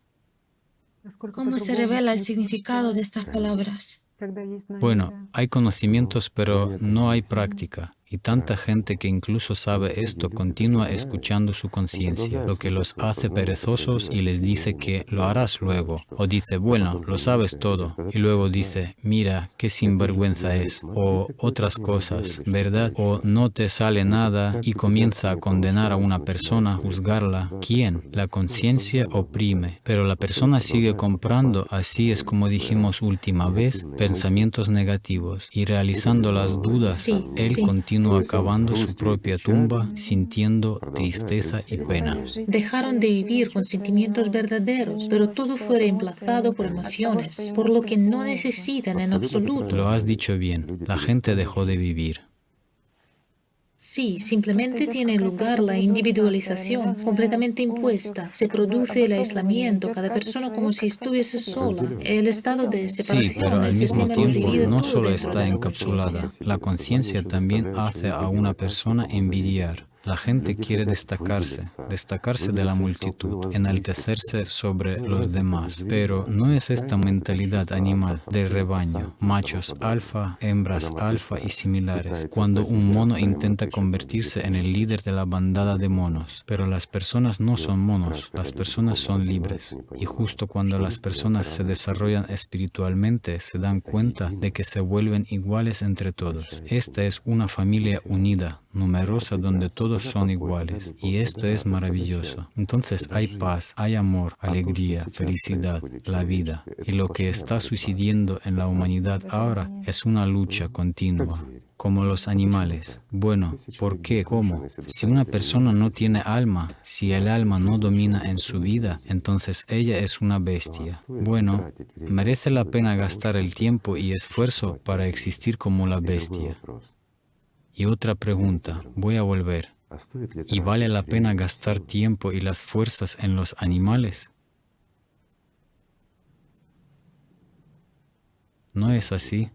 ¿Cómo se revela el significado de estas palabras? Bueno, hay conocimientos, pero no hay práctica. Y tanta gente que incluso sabe esto continúa escuchando su conciencia, lo que los hace perezosos y les dice que lo harás luego. O dice, bueno, lo sabes todo. Y luego dice, mira, qué sinvergüenza es. O otras cosas, ¿verdad? O no te sale nada y comienza a condenar a una persona, juzgarla. ¿Quién? La conciencia oprime, pero la persona sigue comprando, así es como dijimos última vez, pensamientos negativos y realizando las dudas, él continúa acabando su propia tumba, sintiendo tristeza y pena. Dejaron de vivir con sentimientos verdaderos, pero todo fue reemplazado por emociones, por lo que no necesitan en absoluto. Lo has dicho bien, la gente dejó de vivir. Sí, simplemente tiene lugar la individualización completamente impuesta. Se produce el aislamiento, cada persona como si estuviese sola. El estado de Sí, separación, pero al el mismo sistema lo tiempo divide no todo solo dentro de está la encapsulada, conciencia. la conciencia también hace a una persona envidiar. La gente quiere destacarse de la multitud, enaltecerse sobre los demás. Pero no es esta mentalidad animal del rebaño, machos alfa, hembras alfa y similares, cuando un mono intenta convertirse en el líder de la bandada de monos. Pero las personas no son monos, las personas son libres. Y justo cuando las personas se desarrollan espiritualmente, se dan cuenta de que se vuelven iguales entre todos. Esta es una familia unida, numerosa, donde todos son iguales, y esto es maravilloso. Entonces hay paz, hay amor, alegría, felicidad, la vida, y lo que está sucediendo en la humanidad ahora es una lucha continua, como los animales. Bueno, ¿por qué? ¿Cómo? Si una persona no tiene alma, si el alma no domina en su vida, entonces ella es una bestia. Bueno, ¿merece la pena gastar el tiempo y esfuerzo para existir como la bestia? Y otra pregunta, voy a volver. ¿Y vale la pena gastar tiempo y las fuerzas en los animales? ¿No es así?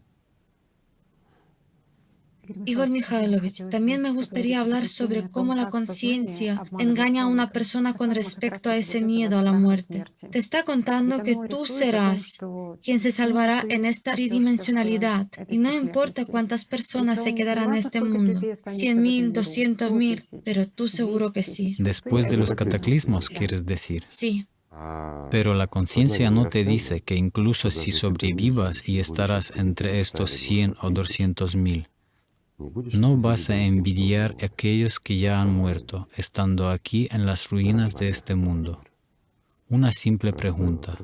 Igor Mikhailovich, también me gustaría hablar sobre cómo la conciencia engaña a una persona con respecto a ese miedo a la muerte. Te está contando que tú serás quien se salvará en esta tridimensionalidad y no importa cuántas personas se quedarán en este mundo, 100.000, 200.000, pero tú seguro que sí. Después de los cataclismos, ¿quieres decir? Sí. Pero la conciencia no te dice que incluso si sobrevivas y estarás entre estos 100 o 200.000, no vas a envidiar a aquellos que ya han muerto, estando aquí en las ruinas de este mundo. Una simple pregunta.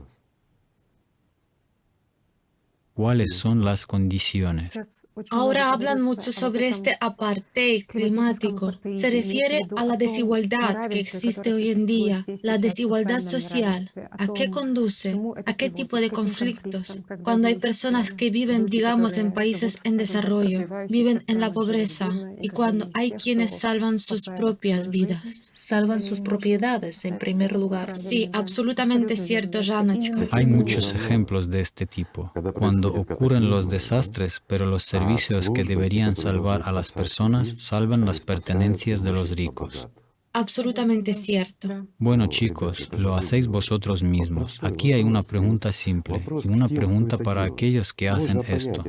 ¿Cuáles son las condiciones? Ahora hablan mucho sobre este apartheid climático. Se refiere a la desigualdad que existe hoy en día, la desigualdad social. ¿A qué conduce? ¿A qué tipo de conflictos? Cuando hay personas que viven, digamos, en países en desarrollo, viven en la pobreza, y cuando hay quienes salvan sus propias vidas. Salvan sus propiedades en primer lugar. Sí, absolutamente cierto, Janочка. Hay muchos ejemplos de este tipo. Cuando ocurren los desastres, pero los servicios que deberían salvar a las personas salvan las pertenencias de los ricos. Absolutamente cierto. Bueno, chicos, lo hacéis vosotros mismos. Aquí hay una pregunta simple y una pregunta para aquellos que hacen esto.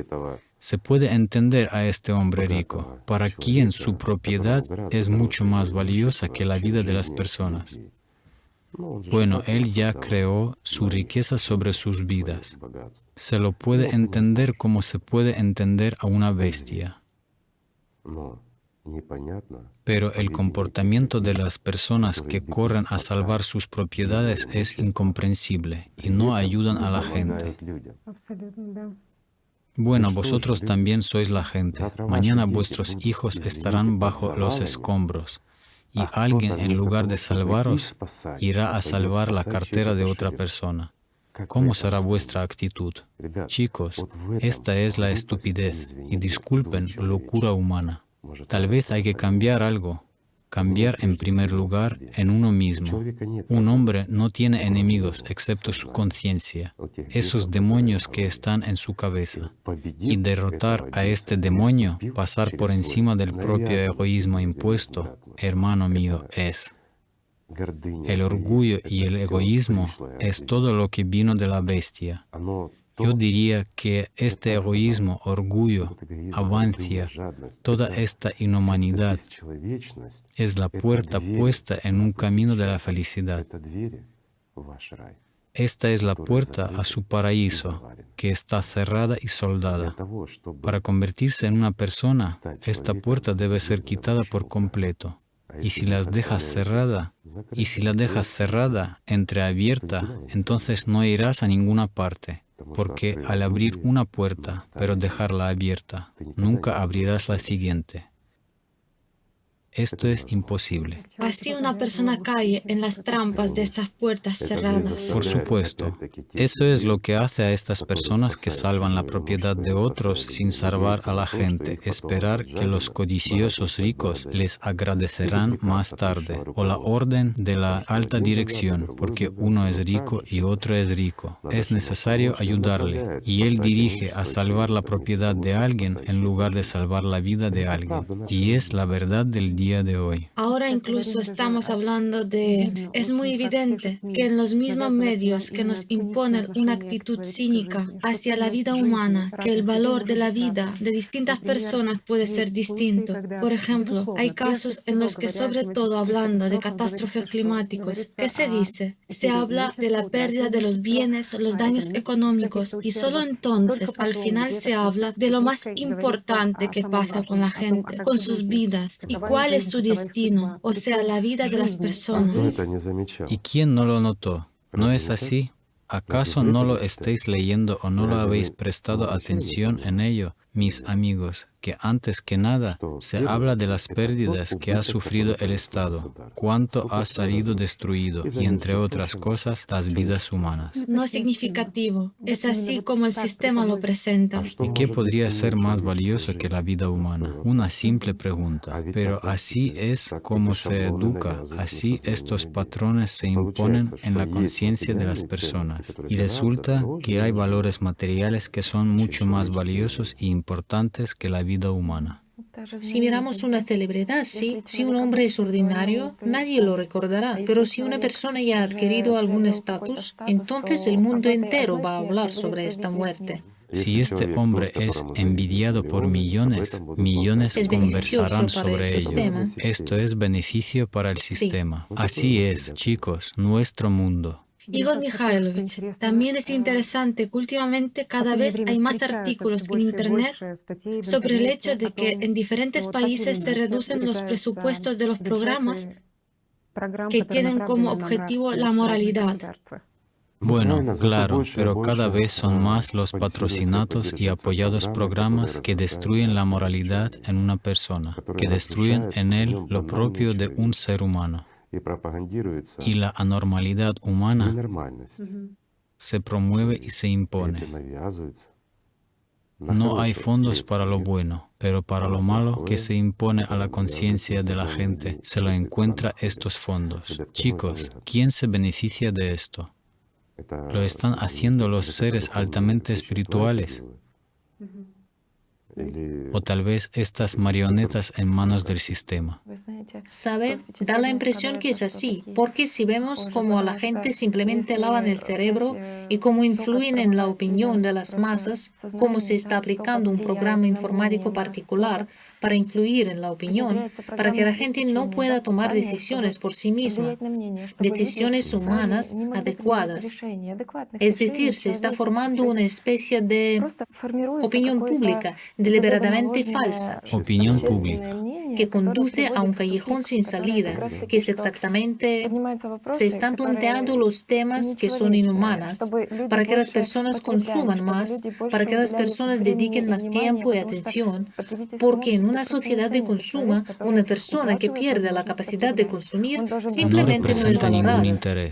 Se puede entender a este hombre rico, para quien su propiedad es mucho más valiosa que la vida de las personas. Bueno, él ya creó su riqueza sobre sus vidas. Se lo puede entender como se puede entender a una bestia. Pero el comportamiento de las personas que corren a salvar sus propiedades es incomprensible y no ayudan a la gente. Bueno, vosotros también sois la gente. Mañana vuestros hijos estarán bajo los escombros. Y alguien, en lugar de salvaros, irá a salvar la cartera de otra persona. ¿Cómo será vuestra actitud? Chicos, esta es la estupidez y disculpen, locura humana. Tal vez hay que cambiar algo. Cambiar en primer lugar en uno mismo. Un hombre no tiene enemigos excepto su conciencia, esos demonios que están en su cabeza. Y derrotar a este demonio, pasar por encima del propio egoísmo impuesto, hermano mío, es. El orgullo y el egoísmo es todo lo que vino de la bestia. Yo diría que este egoísmo, orgullo, avancia, toda esta inhumanidad es la puerta puesta en un camino de la felicidad. Esta es la puerta a su paraíso, que está cerrada y soldada. Para convertirse en una persona, esta puerta debe ser quitada por completo. Y si la dejas cerrada, entreabierta, entonces no irás a ninguna parte, porque al abrir una puerta, pero dejarla abierta, nunca abrirás la siguiente. Esto es imposible. Así una persona cae en las trampas de estas puertas cerradas. Por supuesto, eso es lo que hace a estas personas que salvan la propiedad de otros sin salvar a la gente, esperar que los codiciosos ricos les agradecerán más tarde, o la orden de la alta dirección, porque uno es rico y otro es rico. Es necesario ayudarle, y él dirige a salvar la propiedad de alguien en lugar de salvar la vida de alguien. Y es la verdad del día de hoy. Ahora incluso estamos hablando de... Es muy evidente que en los mismos medios que nos imponen una actitud cínica hacia la vida humana, que el valor de la vida de distintas personas puede ser distinto. Por ejemplo, hay casos en los que, sobre todo hablando de catástrofes climáticas, ¿qué se dice? Se habla de la pérdida de los bienes, los daños económicos, y solo entonces, al final, se habla de lo más importante que pasa con la gente, con sus vidas, y cuál es su destino, o sea, la vida de las personas. ¿Y quién no lo notó? ¿No es así? ¿Acaso no lo estáis leyendo o no lo habéis prestado atención en ello, mis amigos, que antes que nada se habla de las pérdidas que ha sufrido el Estado, cuánto ha salido destruido y, entre otras cosas, las vidas humanas? No significativo, es así como el sistema lo presenta. ¿Y qué podría ser más valioso que la vida humana? Una simple pregunta. Pero así es como se educa, así estos patrones se imponen en la conciencia de las personas. Y resulta que hay valores materiales que son mucho más valiosos e importantes que la vida humana. Si miramos una celebridad, sí, si un hombre es ordinario, nadie lo recordará, pero si una persona ya ha adquirido algún estatus, entonces el mundo entero va a hablar sobre esta muerte. Si este hombre es envidiado por millones, millones conversarán sobre ello. Esto es beneficio para el sistema. Así es, chicos, nuestro mundo. Igor Mikhailovich, también es interesante que últimamente cada vez hay más artículos en Internet sobre el hecho de que en diferentes países se reducen los presupuestos de los programas que tienen como objetivo la moralidad. Bueno, claro, pero cada vez son más los patrocinados y apoyados programas que destruyen la moralidad en una persona, que destruyen en él lo propio de un ser humano. Y la anormalidad humana se promueve y se impone. No hay fondos para lo bueno, pero para lo malo que se impone a la conciencia de la gente, se lo encuentra estos fondos. Chicos, ¿quién se beneficia de esto? Lo están haciendo los seres altamente espirituales. O tal vez estas marionetas en manos del sistema. ¿Sabe? Da la impresión que es así, porque si vemos cómo a la gente simplemente lavan el cerebro y cómo influyen en la opinión de las masas, cómo se está aplicando un programa informático particular para influir en la opinión, para que la gente no pueda tomar decisiones por sí misma, decisiones humanas adecuadas. Es decir, se está formando una especie de opinión pública deliberadamente falsa. Opinión pública. Que conduce a un callejón sin salida, que es exactamente, se están planteando los temas que son inhumanas, para que las personas consuman más, para que las personas dediquen más tiempo y atención, porque en una sociedad de consumo, una persona que pierde la capacidad de consumir simplemente no es valorada.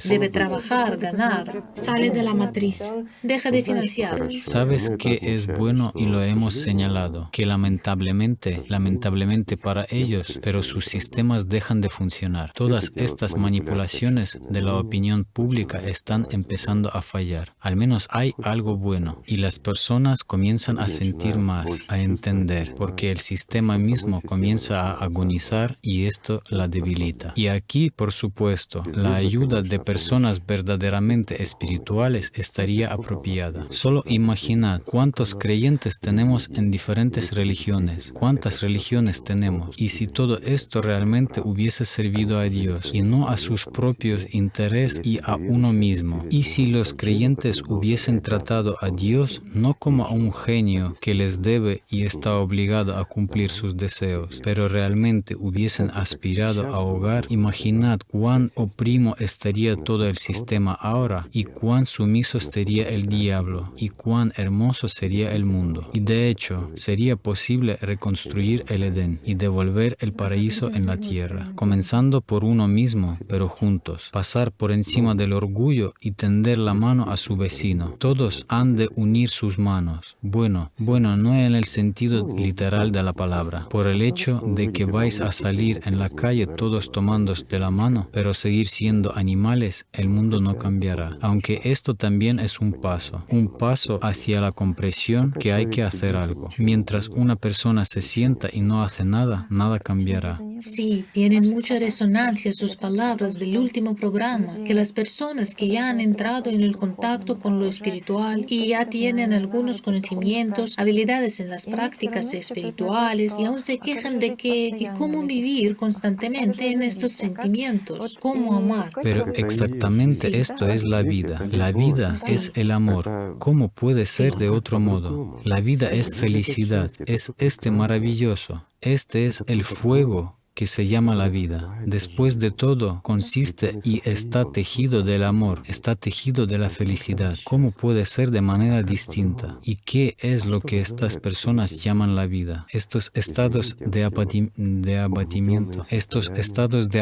Debe trabajar, ganar. Sale de la matriz. Deja de financiar. ¿Sabes qué es bueno? Y lo hemos señalado, que lamentablemente para ellos, pero sus sistemas dejan de funcionar. Todas estas manipulaciones de la opinión pública están empezando a fallar. Al menos hay algo bueno, y las personas comienzan a sentir más, a entender, porque el sistema sistema mismo comienza a agonizar y esto la debilita. Y aquí, por supuesto, la ayuda de personas verdaderamente espirituales estaría apropiada. Solo imaginad cuántos creyentes tenemos en diferentes religiones, cuántas religiones tenemos, y si todo esto realmente hubiese servido a Dios y no a sus propios intereses y a uno mismo, y si los creyentes hubiesen tratado a Dios no como a un genio que les debe y está obligado a cumplir sus deseos, pero realmente hubiesen aspirado a hogar, imaginad cuán oprimo estaría todo el sistema ahora y cuán sumiso sería el diablo y cuán hermoso sería el mundo. Y de hecho, sería posible reconstruir el Edén y devolver el paraíso en la tierra, comenzando por uno mismo, pero juntos, pasar por encima del orgullo y tender la mano a su vecino. Todos han de unir sus manos. Bueno, no en el sentido literal de la palabra, por el hecho de que vais a salir en la calle todos tomándos de la mano, pero seguir siendo animales, el mundo no cambiará. Aunque esto también es un paso hacia la comprensión que hay que hacer algo. Mientras una persona se sienta y no hace nada, nada cambiará. Sí, tienen mucha resonancia sus palabras del último programa, que las personas que ya han entrado en el contacto con lo espiritual y ya tienen algunos conocimientos, habilidades en las prácticas espirituales y aún se quejan de que y cómo vivir constantemente en estos sentimientos, cómo amar. Pero exactamente esto es la vida. La vida es el amor. ¿Cómo puede ser de otro modo? La vida es felicidad, es maravilloso. Este es el fuego que se llama la vida. Después de todo, consiste y está tejido del amor, está tejido de la felicidad. ¿Cómo puede ser de manera distinta? ¿Y qué es lo que estas personas llaman la vida? Estos estados de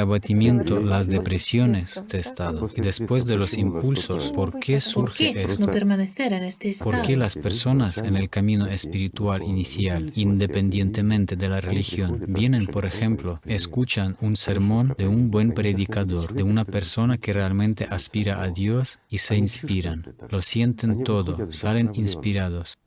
abatimiento, las depresiones de estado. Y después de los impulsos, ¿por qué surge esto? No permanecer en este estado? ¿Por qué las personas en el camino espiritual inicial, independientemente de la religión, vienen, por ejemplo, escuchan un sermón de un buen predicador, de una persona que realmente aspira a Dios y se inspiran, lo sienten todo, salen inspirados?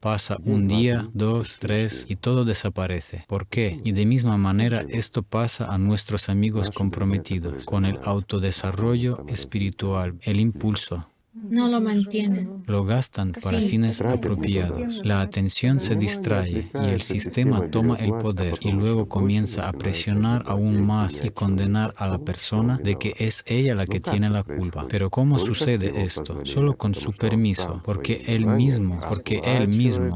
Pasa un día, 2, 3 y todo desaparece. ¿Por qué? Y de misma manera esto pasa a nuestros amigos comprometidos con el autodesarrollo espiritual, el impulso. No lo mantienen. Lo gastan para fines apropiados. La atención se distrae y el sistema toma el poder y luego comienza a presionar aún más y condenar a la persona de que es ella la que tiene la culpa. Pero ¿cómo sucede esto? Solo con su permiso, porque él mismo,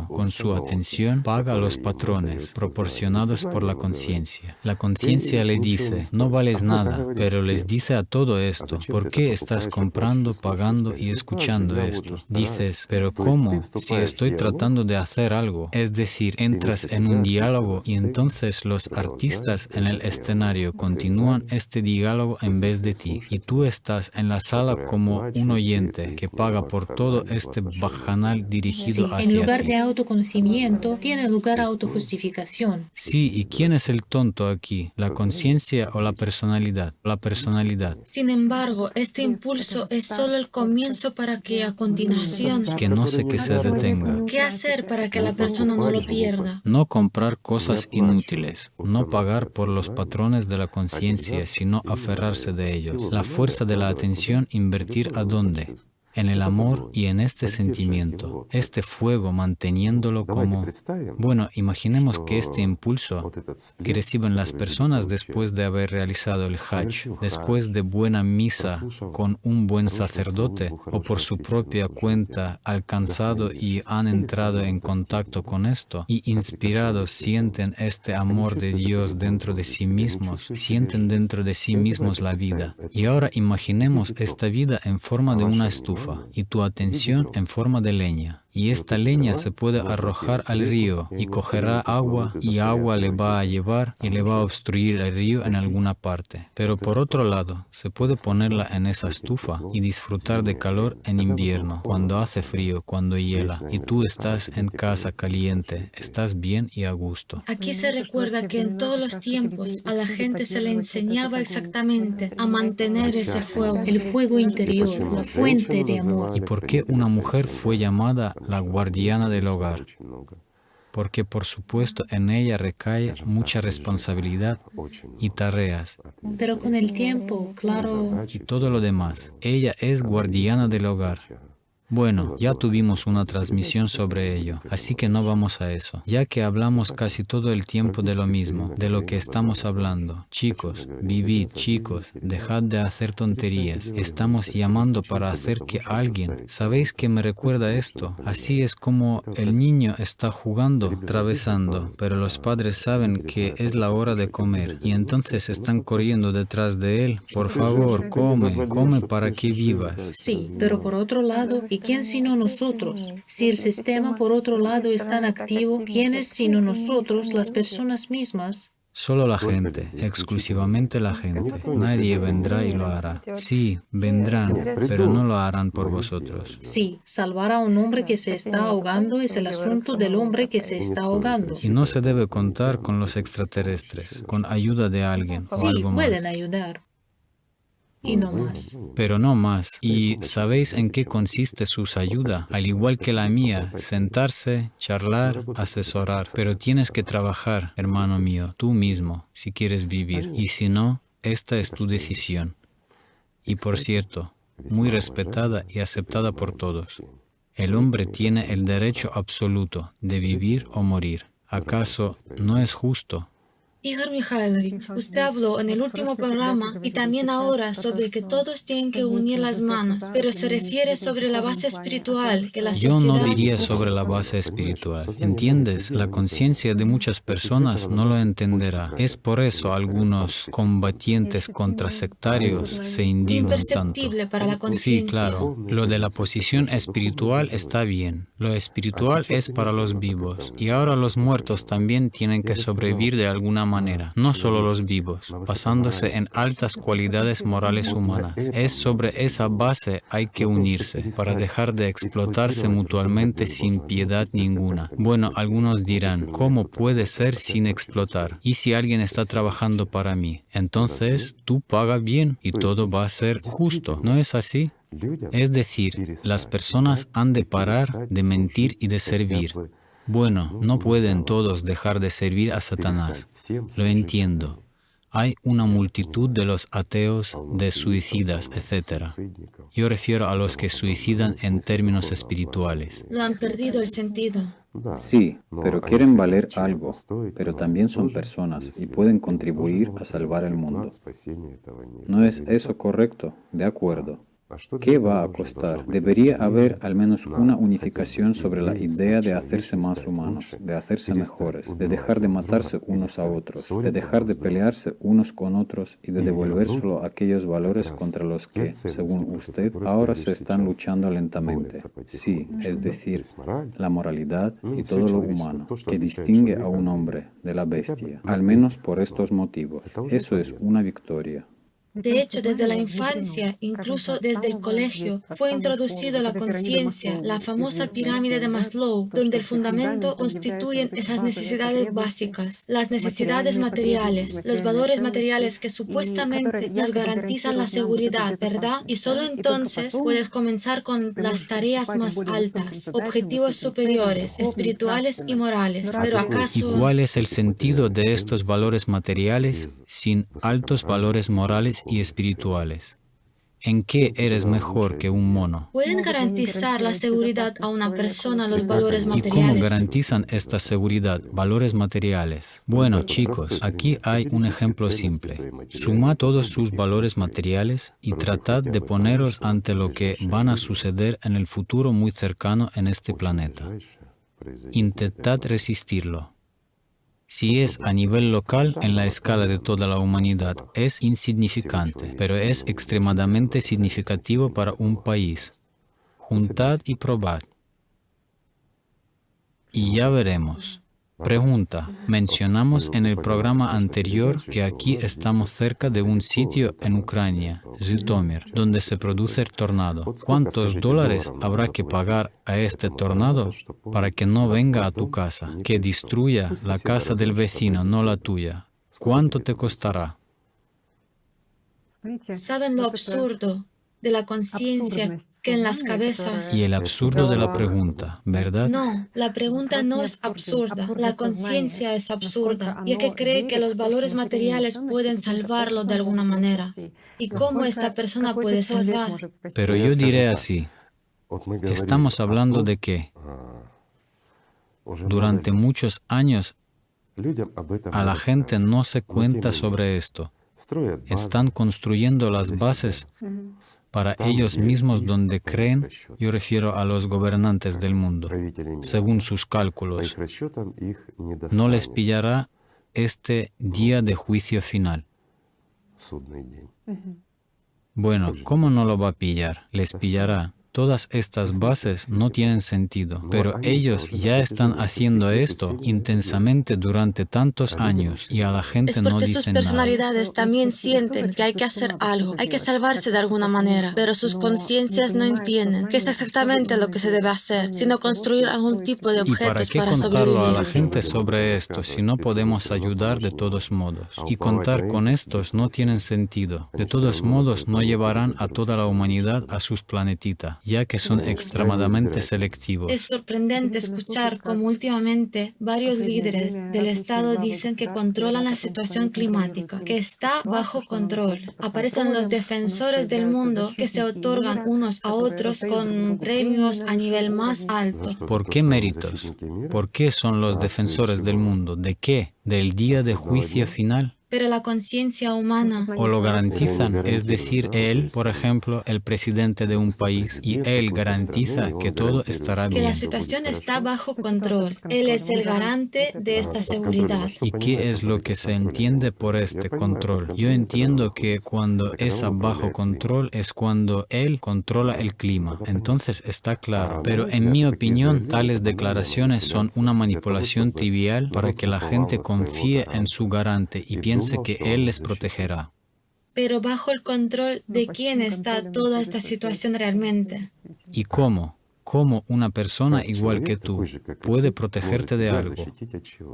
con su atención, paga los patrones proporcionados por la conciencia. La conciencia le dice, no vales nada, pero les dice a todo esto, ¿por qué estás comprando, pagando y escuchando esto? Dices, pero ¿cómo? Si estoy tratando de hacer algo. Es decir, entras en un diálogo y entonces los artistas en el escenario continúan este diálogo en vez de ti. Y tú estás en la sala como un oyente que paga por todo este bajanal dirigido hacia ti. En lugar de autoconocimiento, tiene lugar autojustificación. Sí, ¿y quién es el tonto aquí? ¿La conciencia o la personalidad? La personalidad. Sin embargo, este impulso es solo el comienzo para que a continuación... Que no sé que se detenga. ¿Qué hacer para que la persona no lo pierda? No comprar cosas inútiles, no pagar por los patrones de la conciencia, sino aferrarse de ellos. La fuerza de la atención, invertir ¿a dónde? En el amor y en este sentimiento, este fuego manteniéndolo como... Bueno, imaginemos que este impulso que reciben las personas después de haber realizado el Hajj, después de buena misa con un buen sacerdote o por su propia cuenta alcanzado y han entrado en contacto con esto y inspirados sienten este amor de Dios dentro de sí mismos, sienten dentro de sí mismos la vida. Y ahora imaginemos esta vida en forma de una estufa y tu atención en forma de leña. Y esta leña se puede arrojar al río y cogerá agua y agua le va a llevar y le va a obstruir el río en alguna parte. Pero por otro lado, se puede ponerla en esa estufa y disfrutar de calor en invierno, cuando hace frío, cuando hiela, y tú estás en casa caliente, estás bien y a gusto. Aquí se recuerda que en todos los tiempos a la gente se le enseñaba exactamente a mantener ese fuego. El fuego interior, la fuente de amor. ¿Y por qué una mujer fue llamada la guardiana del hogar? porque por supuesto en ella recae mucha responsabilidad y tareas Pero con el tiempo, claro, y todo lo demás. Ella es guardiana del hogar. Bueno, ya tuvimos una transmisión sobre ello, así que no vamos a eso, ya que hablamos casi todo el tiempo de lo mismo, de lo que estamos hablando. Chicos, vivid, chicos, dejad de hacer tonterías. Estamos llamando para hacer que alguien... ¿Sabéis qué me recuerda esto? Así es como el niño está jugando, atravesando, pero los padres saben que es la hora de comer y entonces están corriendo detrás de él. Por favor, come para que vivas. sí, pero por otro lado, ¿y quién sino nosotros? Si el sistema por otro lado es tan activo, ¿quiénes sino nosotros, las personas mismas? Solo la gente, exclusivamente la gente. Nadie vendrá y lo hará. Sí, vendrán, pero no lo harán por vosotros. Sí, salvar a un hombre que se está ahogando es el asunto del hombre que se está ahogando. Y no se debe contar con los extraterrestres, con ayuda de alguien o Sí, algo más. pueden ayudar. Y no más. Pero no más. ¿Y sabéis en qué consiste su ayuda? Al igual que la mía, sentarse, charlar, asesorar. Pero tienes que trabajar, hermano mío, tú mismo, si quieres vivir. Y si no, esta es tu decisión. Y por cierto, muy respetada y aceptada por todos. El hombre tiene el derecho absoluto de vivir o morir. ¿Acaso no es justo? Igor Mikhailovich, usted habló en el último programa y también ahora sobre que todos tienen que unir las manos, pero se refiere sobre la base espiritual que la Yo sociedad... no diría sobre la base espiritual. ¿Entiendes? La conciencia de muchas personas no lo entenderá. Es por eso algunos combatientes contra sectarios se indignan tanto. Imperceptible para la Sí, conciencia. claro. Lo de la posición espiritual está bien. Lo espiritual es para los vivos. Y ahora los muertos también tienen que sobrevivir de alguna manera. No solo los vivos, basándose en altas cualidades morales humanas. Es sobre esa base hay que unirse para dejar de explotarse mutuamente sin piedad ninguna. Bueno, algunos dirán, ¿cómo puede ser sin explotar? ¿Y si alguien está trabajando para mí? Entonces, tú paga bien y todo va a ser justo. ¿No es así? Es decir, las personas han de parar de mentir y de servir. Bueno, no pueden todos dejar de servir a Satanás. Lo entiendo. Hay una multitud de los ateos, de suicidas, etc. Yo refiero a los que suicidan en términos espirituales. Lo han perdido el sentido. Sí, pero quieren valer algo, pero también son personas y pueden contribuir a salvar el mundo. ¿No es eso correcto? De acuerdo. ¿Qué va a costar? Debería haber al menos una unificación sobre la idea de hacerse más humanos, de hacerse mejores, de dejar de matarse unos a otros, de dejar de pelearse unos con otros y de devolvérselo a aquellos valores contra los que, según usted, ahora se están luchando lentamente. Sí, es decir, la moralidad y todo lo humano, que distingue a un hombre de la bestia, al menos por estos motivos. Eso es una victoria. De hecho, desde la infancia, incluso desde el colegio, fue introducido la conciencia, la famosa pirámide de Maslow, donde el fundamento constituyen esas necesidades básicas, las necesidades materiales, los valores materiales que supuestamente nos garantizan la seguridad, ¿verdad? Y solo entonces puedes comenzar con las tareas más altas, objetivos superiores, espirituales y morales. Pero ¿Y ¿acaso cuál es el sentido de estos valores materiales sin altos valores morales y espirituales? ¿En qué eres mejor que un mono? pueden garantizar la seguridad a una persona los valores ¿Y cómo materiales? garantizan esta seguridad, valores materiales? Bueno, chicos, aquí hay un ejemplo simple. Suma todos sus valores materiales y tratad de poneros ante lo que van a suceder en el futuro muy cercano en este planeta. Intentad resistirlo. Si es a nivel local, en la escala de toda la humanidad, es insignificante, pero es extremadamente significativo para un país. Juntad y probad. Y ya veremos. Pregunta. Mencionamos en el programa anterior que aquí estamos cerca de un sitio en Ucrania, Zhytomyr, donde se produce el tornado. ¿Cuántos dólares habrá que pagar a este tornado para que no venga a tu casa, que destruya la casa del vecino, no la tuya? ¿Cuánto te costará? ¿Saben lo absurdo? de la conciencia que en las cabezas. Y el absurdo de la pregunta, ¿verdad? No, la pregunta no es absurda, la conciencia es absurda, ya que cree que los valores materiales pueden salvarlo de alguna manera. ¿Y cómo esta persona puede salvar? Pero yo diré así, estamos hablando de que durante muchos años a la gente no se cuenta sobre esto. Están construyendo las bases para ellos mismos donde creen, yo refiero a los gobernantes del mundo, según sus cálculos. No les pillará este día de juicio final. Bueno, ¿cómo no lo va a pillar? Les pillará. Todas estas bases no tienen sentido, pero ellos ya están haciendo esto intensamente durante tantos años y a la gente Es no porque sus dicen nada. personalidades también sienten que hay que hacer algo, hay que salvarse de alguna manera, pero sus conciencias no entienden qué es exactamente lo que se debe hacer, sino construir algún tipo de ¿Y para objetos qué para contarlo a la sobrevivir. gente sobre esto si no podemos ayudar de todos modos? Y contar con estos no tiene sentido. De todos modos, no llevarán a toda la humanidad a sus planetitas, ya que son extremadamente selectivos. Es sorprendente escuchar cómo últimamente varios líderes del Estado dicen que controlan la situación climática, que está bajo control. Aparecen los defensores del mundo que se otorgan unos a otros con premios a nivel más alto. ¿Por qué méritos? ¿Por qué son los defensores del mundo? ¿De qué? ¿Del día de juicio final? Pero la conciencia humana ¿O lo garantizan? Es decir, él, por ejemplo, el presidente de un país, y él garantiza que todo estará que bien. la situación está bajo control. Él es el garante de esta seguridad. ¿Y qué es lo que se entiende por este control? Yo entiendo que cuando es bajo control es cuando él controla el clima. Entonces está claro. Pero en mi opinión, tales declaraciones son una manipulación trivial para que la gente confíe en su garante y piense que él les protegerá. Pero bajo el control de quién está toda esta situación realmente. ¿Y cómo? ¿Cómo una persona igual que tú puede protegerte de algo?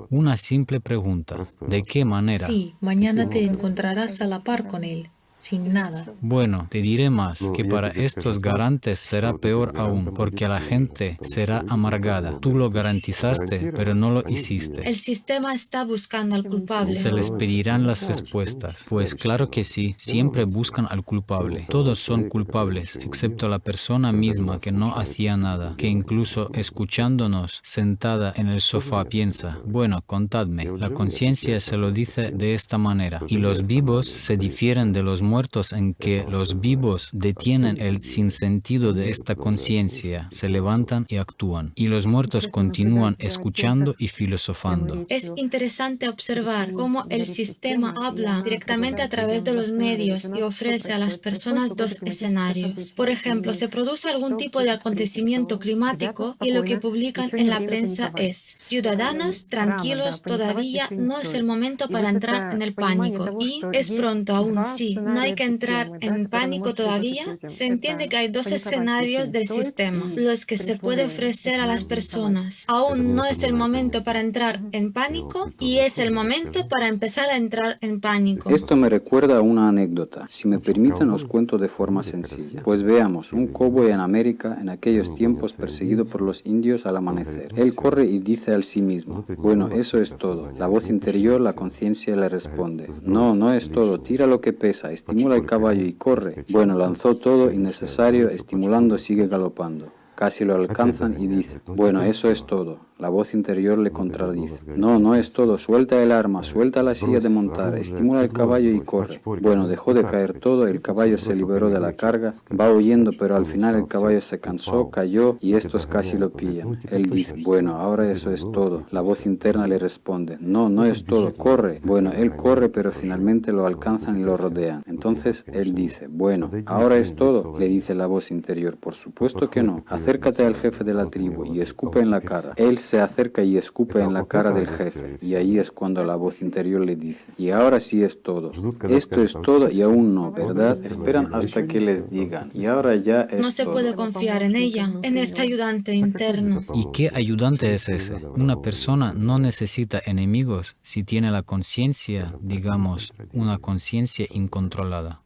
Una simple pregunta. ¿De qué manera? Sí, mañana te encontrarás a la par con él, sin nada. Bueno, te diré más, que para estos garantes será peor aún, porque la gente será amargada. Tú lo garantizaste, pero no lo hiciste. El sistema está buscando al culpable. Se les pedirán las respuestas. Pues claro que sí, siempre buscan al culpable. Todos son culpables, excepto la persona misma que no hacía nada, que incluso escuchándonos sentada en el sofá piensa, bueno, contadme, la conciencia se lo dice de esta manera. Y los vivos se difieren de los muertos en que los vivos detienen el sinsentido de esta conciencia, se levantan y actúan. Y los muertos continúan escuchando y filosofando. Es interesante observar cómo el sistema habla directamente a través de los medios y ofrece a las personas dos escenarios. Por ejemplo, se produce algún tipo de acontecimiento climático y lo que publican en la prensa es: ciudadanos, tranquilos, todavía no es el momento para entrar en el pánico. Y es pronto aún, sí, no hay que entrar en pánico todavía. Se entiende que hay dos escenarios del sistema, los que se puede ofrecer a las personas. Aún no es el momento para entrar en pánico y es el momento para empezar a entrar en pánico. Esto me recuerda a una anécdota. Si me permiten, os cuento de forma sencilla. Pues veamos, un cowboy en América, en aquellos tiempos perseguido por los indios al amanecer. Él corre y dice a sí mismo, bueno, eso es todo. La voz interior, la conciencia le responde, no, no es todo, tira lo que pesa, estimula el caballo y corre. Bueno, lanzó todo innecesario, estimulando, sigue galopando. Casi lo alcanzan y dice, bueno, eso es todo. La voz interior le contradice. No, no es todo. Suelta el arma, suelta la silla de montar, estimula el caballo y corre. Bueno, dejó de caer todo, el caballo se liberó de la carga, va huyendo, pero al final el caballo se cansó, cayó y estos casi lo pillan. Él dice, bueno, ahora eso es todo. La voz interna le responde, no, no es todo, corre. Bueno, él corre, pero finalmente lo alcanzan y lo rodean. Entonces él dice, bueno, ahora es todo, le dice la voz interior. Por supuesto que no. Acércate al jefe de la tribu y escupe en la cara. Él se acerca y escupe en la cara del jefe, y ahí es cuando la voz interior le dice, y ahora sí es todo. Esto es todo y aún no, ¿verdad? Esperan hasta que les digan, y ahora ya es No se todo. puede confiar en ella, en este ayudante interno. ¿Y qué ayudante es ese? Una persona no necesita enemigos si tiene la conciencia, digamos, una conciencia incontrolada.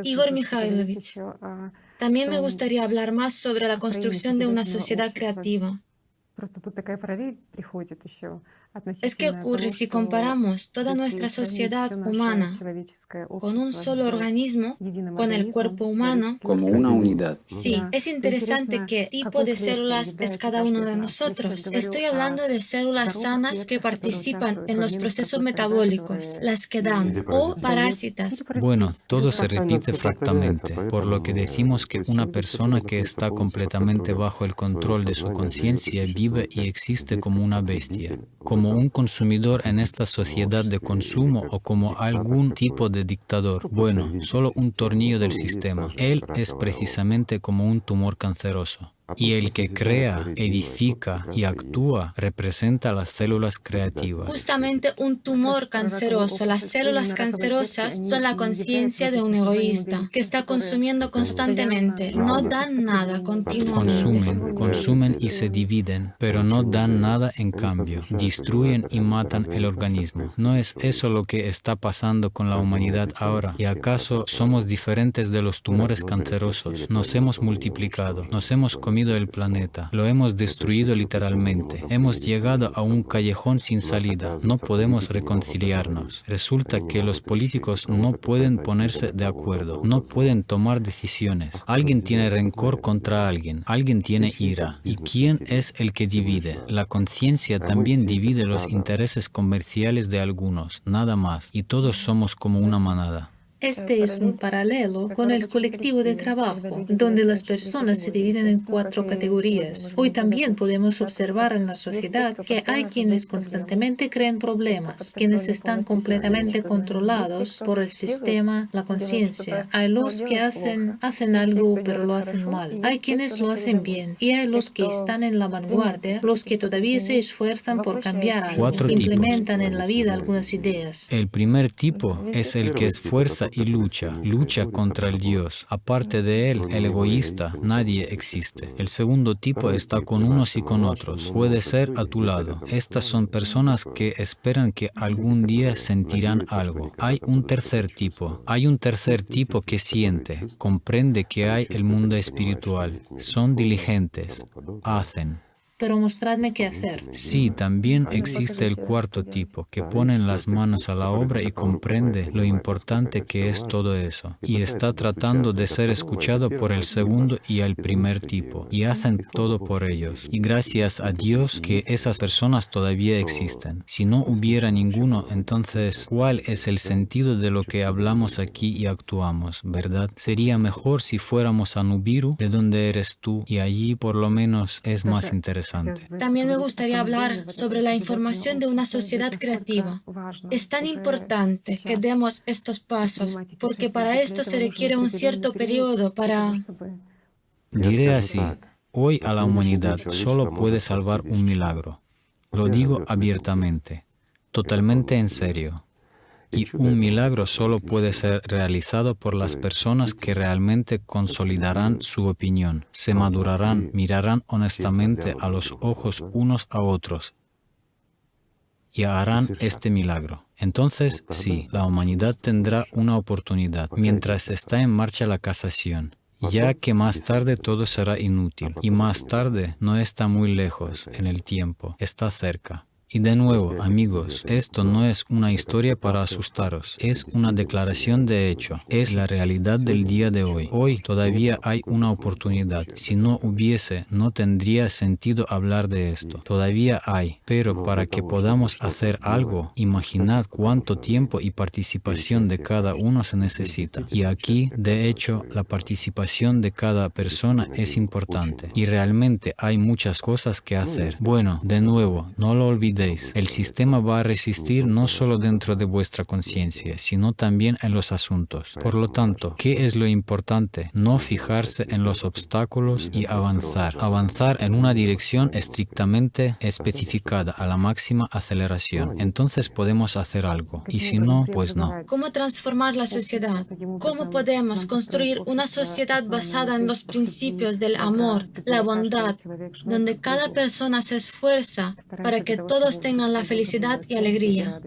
Igor Mikhailovich, también me gustaría hablar más sobre la construcción de una sociedad creativa. Es que ocurre si comparamos toda nuestra sociedad humana con un solo organismo, con el cuerpo humano. Como una unidad. Sí, es interesante qué tipo de células es cada uno de nosotros. Estoy hablando de células sanas que participan en los procesos metabólicos, las que dan, o parásitas. Bueno, todo se repite fractamente, por lo que decimos que una persona que está completamente bajo el control de su conciencia vive y existe como una bestia, como un consumidor en esta sociedad de consumo o como algún tipo de dictador. Bueno, solo un tornillo del sistema. Él es precisamente como un tumor canceroso. Y el que crea, edifica y actúa representa las células creativas. Justamente un tumor canceroso. Las células cancerosas son la conciencia de un egoísta que está consumiendo constantemente. No dan nada continuamente. Consumen y se dividen, pero no dan nada en cambio. Destruyen y matan el organismo. ¿No es eso lo que está pasando con la humanidad ahora? ¿Y acaso somos diferentes de los tumores cancerosos? Nos hemos multiplicado, nos hemos comido el planeta, lo hemos destruido literalmente. Hemos llegado a un callejón sin salida. No podemos reconciliarnos. Resulta que los políticos no pueden ponerse de acuerdo, no pueden tomar decisiones. Alguien tiene rencor contra alguien tiene ira. ¿Y quién es el que divide? La conciencia también divide los intereses comerciales de algunos, nada más, y todos somos como una manada. Este es un paralelo con el colectivo de trabajo, donde las personas se dividen en 4 categorías. Hoy también podemos observar en la sociedad que hay quienes constantemente crean problemas, quienes están completamente controlados por el sistema, la conciencia. Hay los que hacen algo pero lo hacen mal. Hay quienes lo hacen bien y hay los que están en la vanguardia, los que todavía se esfuerzan por cambiar algo, 4 tipos. implementan en la vida algunas ideas. El primer tipo es el que esfuerza y lucha contra el Dios. Aparte de él, el egoísta, nadie existe. El segundo tipo está con unos y con otros. Puede ser a tu lado. Estas son personas que esperan que algún día sentirán algo. Hay un tercer tipo que siente, comprende que hay el mundo espiritual. Son diligentes, hacen. Pero mostradme qué hacer. Sí, también existe el cuarto tipo, que pone las manos a la obra y comprende lo importante que es todo eso, y está tratando de ser escuchado por el segundo y el primer tipo, y hacen todo por ellos. Y gracias a Dios que esas personas todavía existen. Si no hubiera ninguno, entonces, ¿cuál es el sentido de lo que hablamos aquí y actuamos, verdad? Sería mejor si fuéramos a Nubiru, de donde eres tú, y allí por lo menos es más interesante. También me gustaría hablar sobre la información de una sociedad creativa. Es tan importante que demos estos pasos, porque para esto se requiere un cierto periodo para... Diré así, hoy a la humanidad solo puede salvar un milagro. Lo digo abiertamente, totalmente en serio. Y un milagro solo puede ser realizado por las personas que realmente consolidarán su opinión, se madurarán, mirarán honestamente a los ojos unos a otros y harán este milagro. Entonces, sí, la humanidad tendrá una oportunidad mientras está en marcha la casación, ya que más tarde todo será inútil, y más tarde no está muy lejos en el tiempo, está cerca. Y de nuevo, amigos, esto no es una historia para asustaros, es una declaración de hecho, es la realidad del día de hoy. Hoy todavía hay una oportunidad. Si no hubiese, no tendría sentido hablar de esto. Todavía hay, pero para que podamos hacer algo, imaginad cuánto tiempo y participación de cada uno se necesita. Y aquí, de hecho, la participación de cada persona es importante. Y realmente hay muchas cosas que hacer. Bueno, de nuevo, no lo olvidéis. olvidéis, el sistema va a resistir no solo dentro de vuestra conciencia, sino también en los asuntos. Por lo tanto, ¿qué es lo importante? No fijarse en los obstáculos y avanzar. Avanzar en una dirección estrictamente especificada a la máxima aceleración. Entonces podemos hacer algo. Y si no, pues no. ¿Cómo transformar la sociedad? ¿Cómo podemos construir una sociedad basada en los principios del amor, la bondad, donde cada persona se esfuerza para que todos tengan la felicidad y alegría?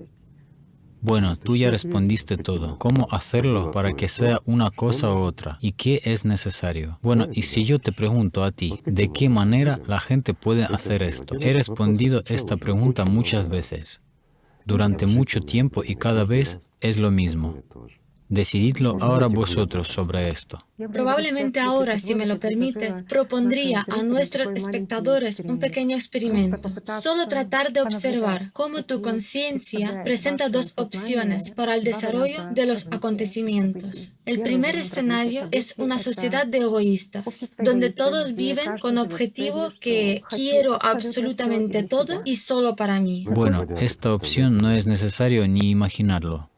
Bueno, tú ya respondiste todo. ¿Cómo hacerlo para que sea una cosa u otra? ¿Y qué es necesario? Bueno, y si yo te pregunto a ti, ¿de qué manera la gente puede hacer esto? He respondido esta pregunta muchas veces, durante mucho tiempo, y cada vez es lo mismo. Decididlo ahora vosotros sobre esto. Probablemente ahora, si me lo permite, propondría a nuestros espectadores un pequeño experimento. Solo tratar de observar cómo tu conciencia presenta dos opciones para el desarrollo de los acontecimientos. El primer escenario es una sociedad de egoístas, donde todos viven con objetivo que quiero absolutamente todo y solo para mí. Bueno, esta opción no es necesario ni imaginarlo.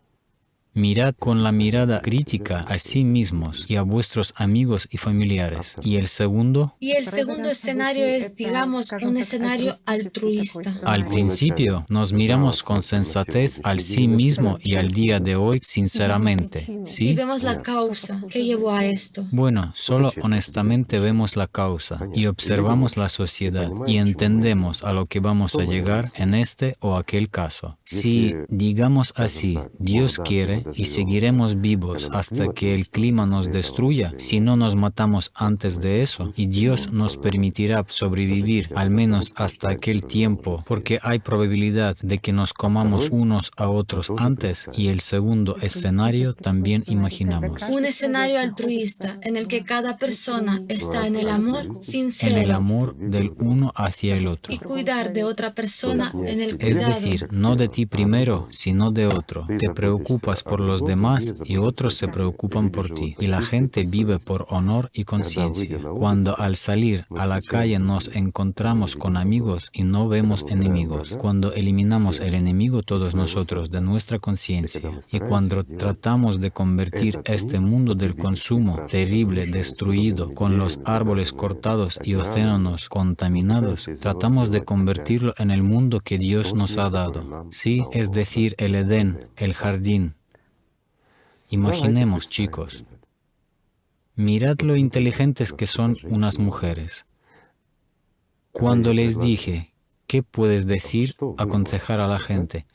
Mirad con la mirada crítica a sí mismos y a vuestros amigos y familiares. ¿Y el segundo? Y el segundo escenario es, digamos, un escenario altruista. Al principio nos miramos con sensatez al sí mismo y al día de hoy sinceramente, Y ¿sí? vemos la causa que llevó a esto. Bueno, solo honestamente vemos la causa y observamos la sociedad y entendemos a lo que vamos a llegar en este o aquel caso. Si, digamos así, Dios quiere, y seguiremos vivos hasta que el clima nos destruya, si no nos matamos antes de eso, y Dios nos permitirá sobrevivir al menos hasta aquel tiempo, porque hay probabilidad de que nos comamos unos a otros antes, y el segundo escenario también imaginamos. Un escenario altruista en el que cada persona está en el amor En sincero el amor del uno hacia el otro. y cuidar de otra persona en el Es cuidado. decir, no de ti primero, sino de otro. Te preocupas por los demás y otros se preocupan por ti. Y la gente vive por honor y conciencia. Cuando al salir a la calle nos encontramos con amigos y no vemos enemigos. Cuando eliminamos el enemigo todos nosotros de nuestra conciencia. Y cuando tratamos de convertir este mundo del consumo terrible, destruido, con los árboles cortados y océanos contaminados, tratamos de convertirlo en el mundo que Dios nos ha dado. Sí, es decir, el Edén, el jardín. Imaginemos, chicos, mirad lo inteligentes que son unas mujeres. Cuando les dije, ¿qué puedes decir? Aconsejar a la gente.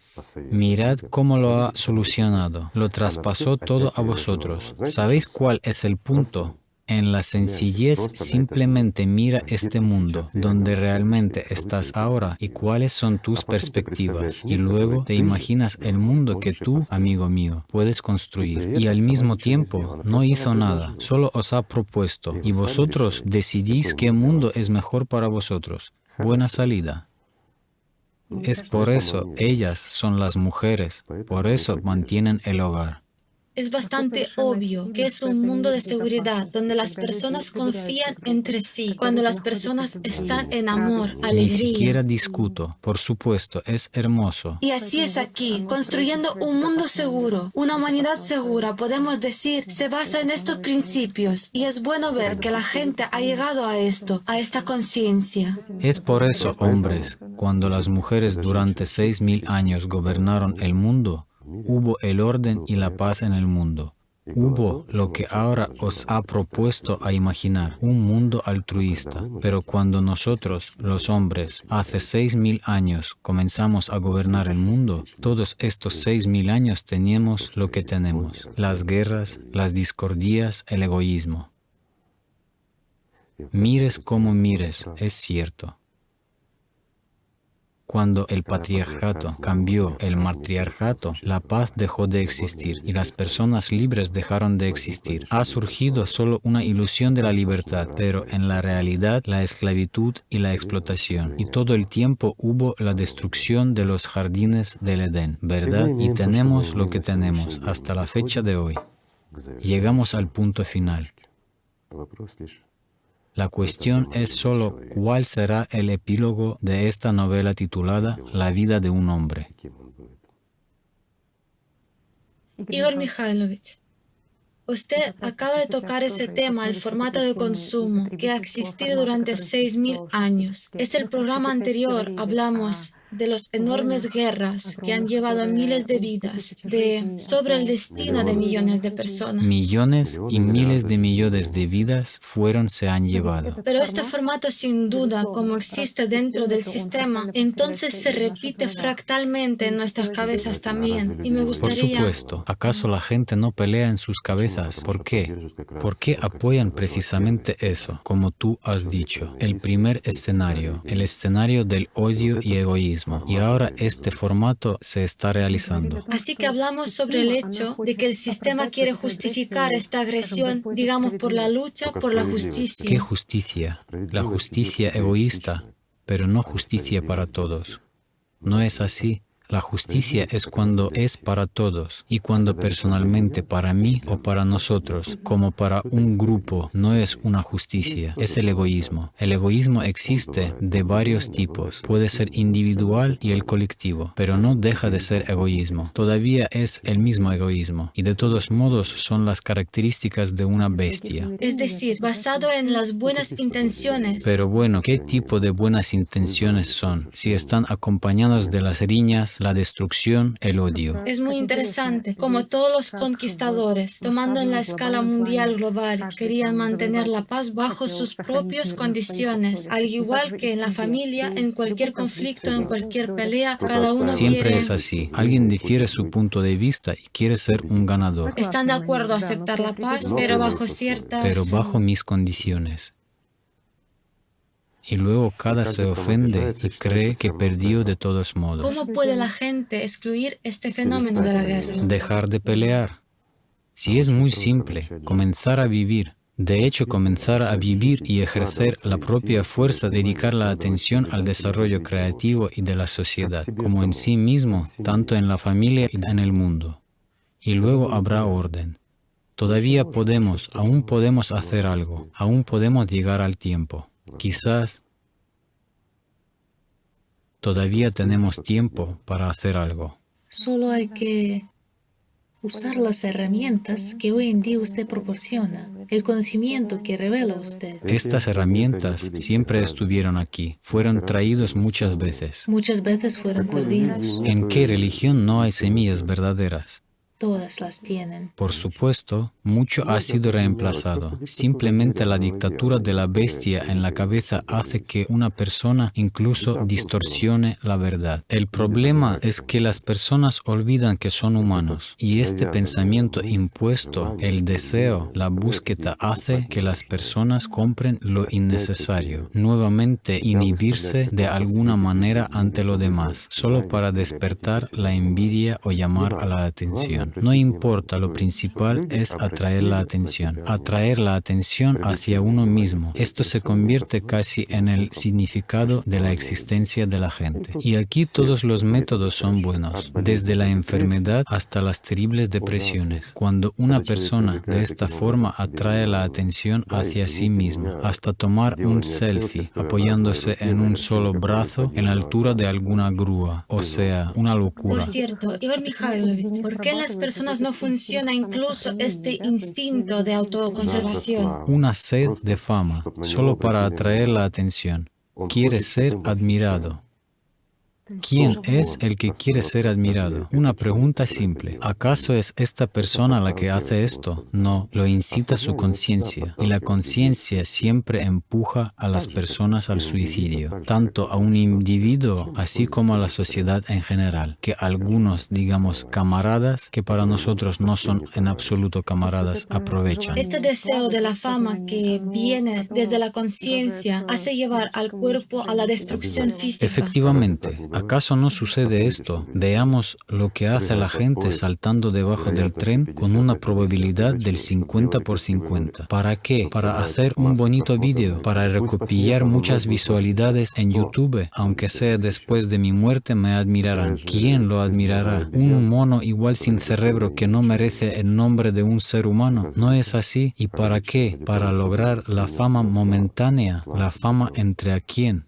Mirad cómo lo ha solucionado. Lo traspasó todo a vosotros. ¿Sabéis cuál es el punto? En la sencillez simplemente mira este mundo, donde realmente estás ahora y cuáles son tus perspectivas. Y luego te imaginas el mundo que tú, amigo mío, puedes construir. Y al mismo tiempo no hizo nada, solo os ha propuesto. Y vosotros decidís qué mundo es mejor para vosotros. Buena salida. Es por eso ellas son las mujeres, por eso mantienen el hogar. Es bastante obvio que es un mundo de seguridad donde las personas confían entre sí, cuando las personas están en amor, Ni alegría. siquiera discuto, por supuesto, es hermoso. Y así es aquí, construyendo un mundo seguro, una humanidad segura, podemos decir, se basa en estos principios. Y es bueno ver que la gente ha llegado a esto, a esta conciencia. Es por eso, hombres, cuando las mujeres durante 6.000 años gobernaron el mundo, hubo el orden y la paz en el mundo. Hubo lo que ahora os ha propuesto a imaginar, un mundo altruista. Pero cuando nosotros, los hombres, hace 6.000 años comenzamos a gobernar el mundo, todos estos 6.000 años teníamos lo que tenemos: las guerras, las discordías, el egoísmo. Mires como mires, es cierto. Cuando el patriarcado cambió el matriarcado, la paz dejó de existir y las personas libres dejaron de existir. Ha surgido solo una ilusión de la libertad, pero en la realidad la esclavitud y la explotación. Y todo el tiempo hubo la destrucción de los jardines del Edén, ¿verdad? Y tenemos lo que tenemos hasta la fecha de hoy. Llegamos al punto final. La cuestión es solo cuál será el epílogo de esta novela titulada La vida de un hombre. Igor Mikhailovich, usted acaba de tocar ese tema, el formato de consumo, que ha existido durante 6.000 años. Es el programa anterior, hablamos de las enormes guerras que han llevado miles de vidas, sobre el destino de millones de personas. Millones y miles de millones de vidas se han llevado. Pero este formato, sin duda, como existe dentro del sistema, entonces se repite fractalmente en nuestras cabezas también. Y me Por gustaría... supuesto, ¿acaso la gente no pelea en sus cabezas? ¿Por qué? ¿Por qué apoyan precisamente eso? Como tú has dicho, el primer escenario, el escenario del odio y egoísmo. Y ahora este formato se está realizando. Así que hablamos sobre el hecho de que el sistema quiere justificar esta agresión, digamos, por la lucha por la justicia. ¿Qué justicia? La justicia egoísta, pero no justicia para todos. No es así. La justicia es cuando es para todos y cuando personalmente para mí o para nosotros, como para un grupo, no es una justicia, es el egoísmo. El egoísmo existe de varios tipos, puede ser individual y el colectivo, pero no deja de ser egoísmo. Todavía es el mismo egoísmo y de todos modos son las características de una bestia. Es decir, basado en las buenas intenciones. Pero bueno, ¿qué tipo de buenas intenciones son? Si están acompañadas de las riñas, la destrucción, el odio. Es muy interesante, como todos los conquistadores, tomando en la escala mundial global, querían mantener la paz bajo sus propias condiciones, al igual que en la familia, en cualquier conflicto, en cualquier pelea, cada uno Siempre quiere... es así. Alguien difiere su punto de vista y quiere ser un ganador. Están de acuerdo a aceptar la paz, pero bajo ciertas... Pero bajo mis condiciones. Y luego cada se ofende y cree que perdió de todos modos. ¿Cómo puede la gente excluir este fenómeno de la guerra? Dejar de pelear. Si es muy simple, comenzar a vivir. De hecho, comenzar a vivir y ejercer la propia fuerza, dedicar la atención al desarrollo creativo y de la sociedad, como en sí mismo, tanto en la familia y en el mundo. Y luego habrá orden. Todavía aún podemos hacer algo, aún podemos llegar al tiempo. Quizás todavía tenemos tiempo para hacer algo. Solo hay que usar las herramientas que hoy en día usted proporciona, el conocimiento que revela usted. Estas herramientas siempre estuvieron aquí, fueron traídos muchas veces. Muchas veces fueron perdidas. ¿En qué religión no hay semillas verdaderas? Todas las tienen. Por supuesto, mucho ha sido reemplazado. Simplemente la dictadura de la bestia en la cabeza hace que una persona incluso distorsione la verdad. El problema es que las personas olvidan que son humanos y este pensamiento impuesto, el deseo, la búsqueda hace que las personas compren lo innecesario, nuevamente inhibirse de alguna manera ante lo demás, solo para despertar la envidia o llamar a la atención. No importa, lo principal es atraer la atención hacia uno mismo. Esto se convierte casi en el significado de la existencia de la gente. Y aquí todos los métodos son buenos, desde la enfermedad hasta las terribles depresiones. Cuando una persona de esta forma atrae la atención hacia sí misma, hasta tomar un selfie apoyándose en un solo brazo en la altura de alguna grúa, o sea, una locura. Por cierto, Igor Mikhailovich, ¿por qué en las personas no funciona incluso este instinto de autoconservación? Una sed de fama, solo para atraer la atención. Quiere ser admirado. ¿Quién es el que quiere ser admirado? Una pregunta simple. ¿Acaso es esta persona la que hace esto? No, lo incita su conciencia. Y la conciencia siempre empuja a las personas al suicidio, tanto a un individuo así como a la sociedad en general, que algunos, digamos, camaradas, que para nosotros no son en absoluto camaradas, aprovechan. Este deseo de la fama que viene desde la conciencia hace llevar al cuerpo a la destrucción física. Efectivamente, ¿Acaso no sucede esto? Veamos lo que hace la gente saltando debajo del tren con una probabilidad del 50 por 50. ¿Para qué? Para hacer un bonito vídeo, para recopilar muchas visualidades en YouTube. Aunque sea después de mi muerte, me admirarán. ¿Quién lo admirará? ¿Un mono igual sin cerebro que no merece el nombre de un ser humano? ¿No es así? ¿Y para qué? Para lograr la fama momentánea. ¿La fama entre a quién?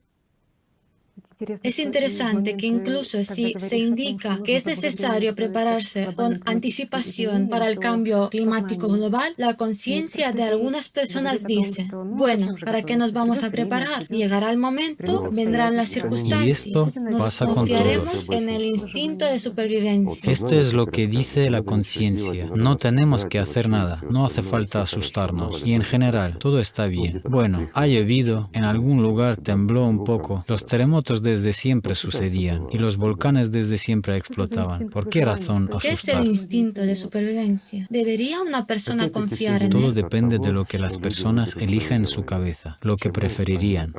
Es interesante que incluso si se indica que es necesario prepararse con anticipación para el cambio climático global, la conciencia de algunas personas dice, bueno, ¿para qué nos vamos a preparar? Llegará el momento, vendrán las circunstancias, Y esto nos pasa con confiaremos todos. en el instinto de supervivencia. Esto es lo que dice la conciencia. No tenemos que hacer nada, no hace falta asustarnos. Y en general, todo está bien. Bueno, ha llovido, en algún lugar tembló un poco, los terremotos desde siempre sucedían y los volcanes desde siempre explotaban. ¿Por qué razón ¿Qué es el asustar? instinto de supervivencia? ¿Debería una persona confiar en Todo él? depende de lo que las personas elijan en su cabeza, lo que preferirían.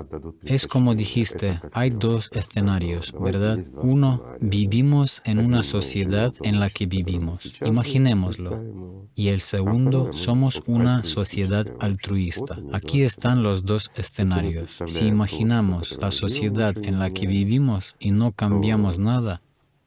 Es como dijiste, hay dos escenarios, ¿verdad? Uno, vivimos en una sociedad en la que vivimos. Imaginémoslo. Y el segundo, somos una sociedad altruista. Aquí están los dos escenarios. Si imaginamos la sociedad en la que vivimos y no cambiamos nada,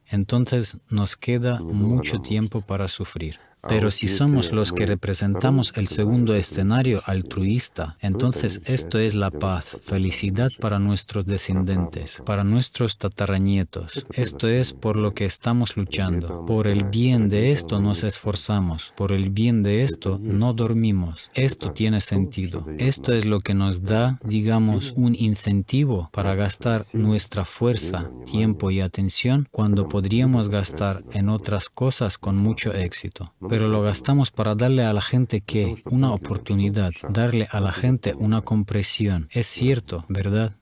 entonces nos queda mucho tiempo para sufrir. Pero si somos los que representamos el segundo escenario altruista, entonces esto es la paz, felicidad para nuestros descendientes, para nuestros tataranietos. Esto es por lo que estamos luchando. Por el bien de esto nos esforzamos. Por el bien de esto no dormimos. Esto tiene sentido. Esto es lo que nos da, digamos, un incentivo para gastar nuestra fuerza, tiempo y atención cuando podríamos gastar en otras cosas con mucho éxito. Pero lo gastamos para darle a la gente ¿qué? Una oportunidad, darle a la gente una comprensión. Es cierto, ¿verdad?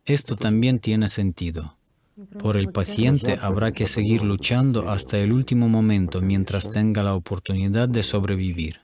Esto también tiene sentido. Por el paciente habrá que seguir luchando hasta el último momento mientras tenga la oportunidad de sobrevivir.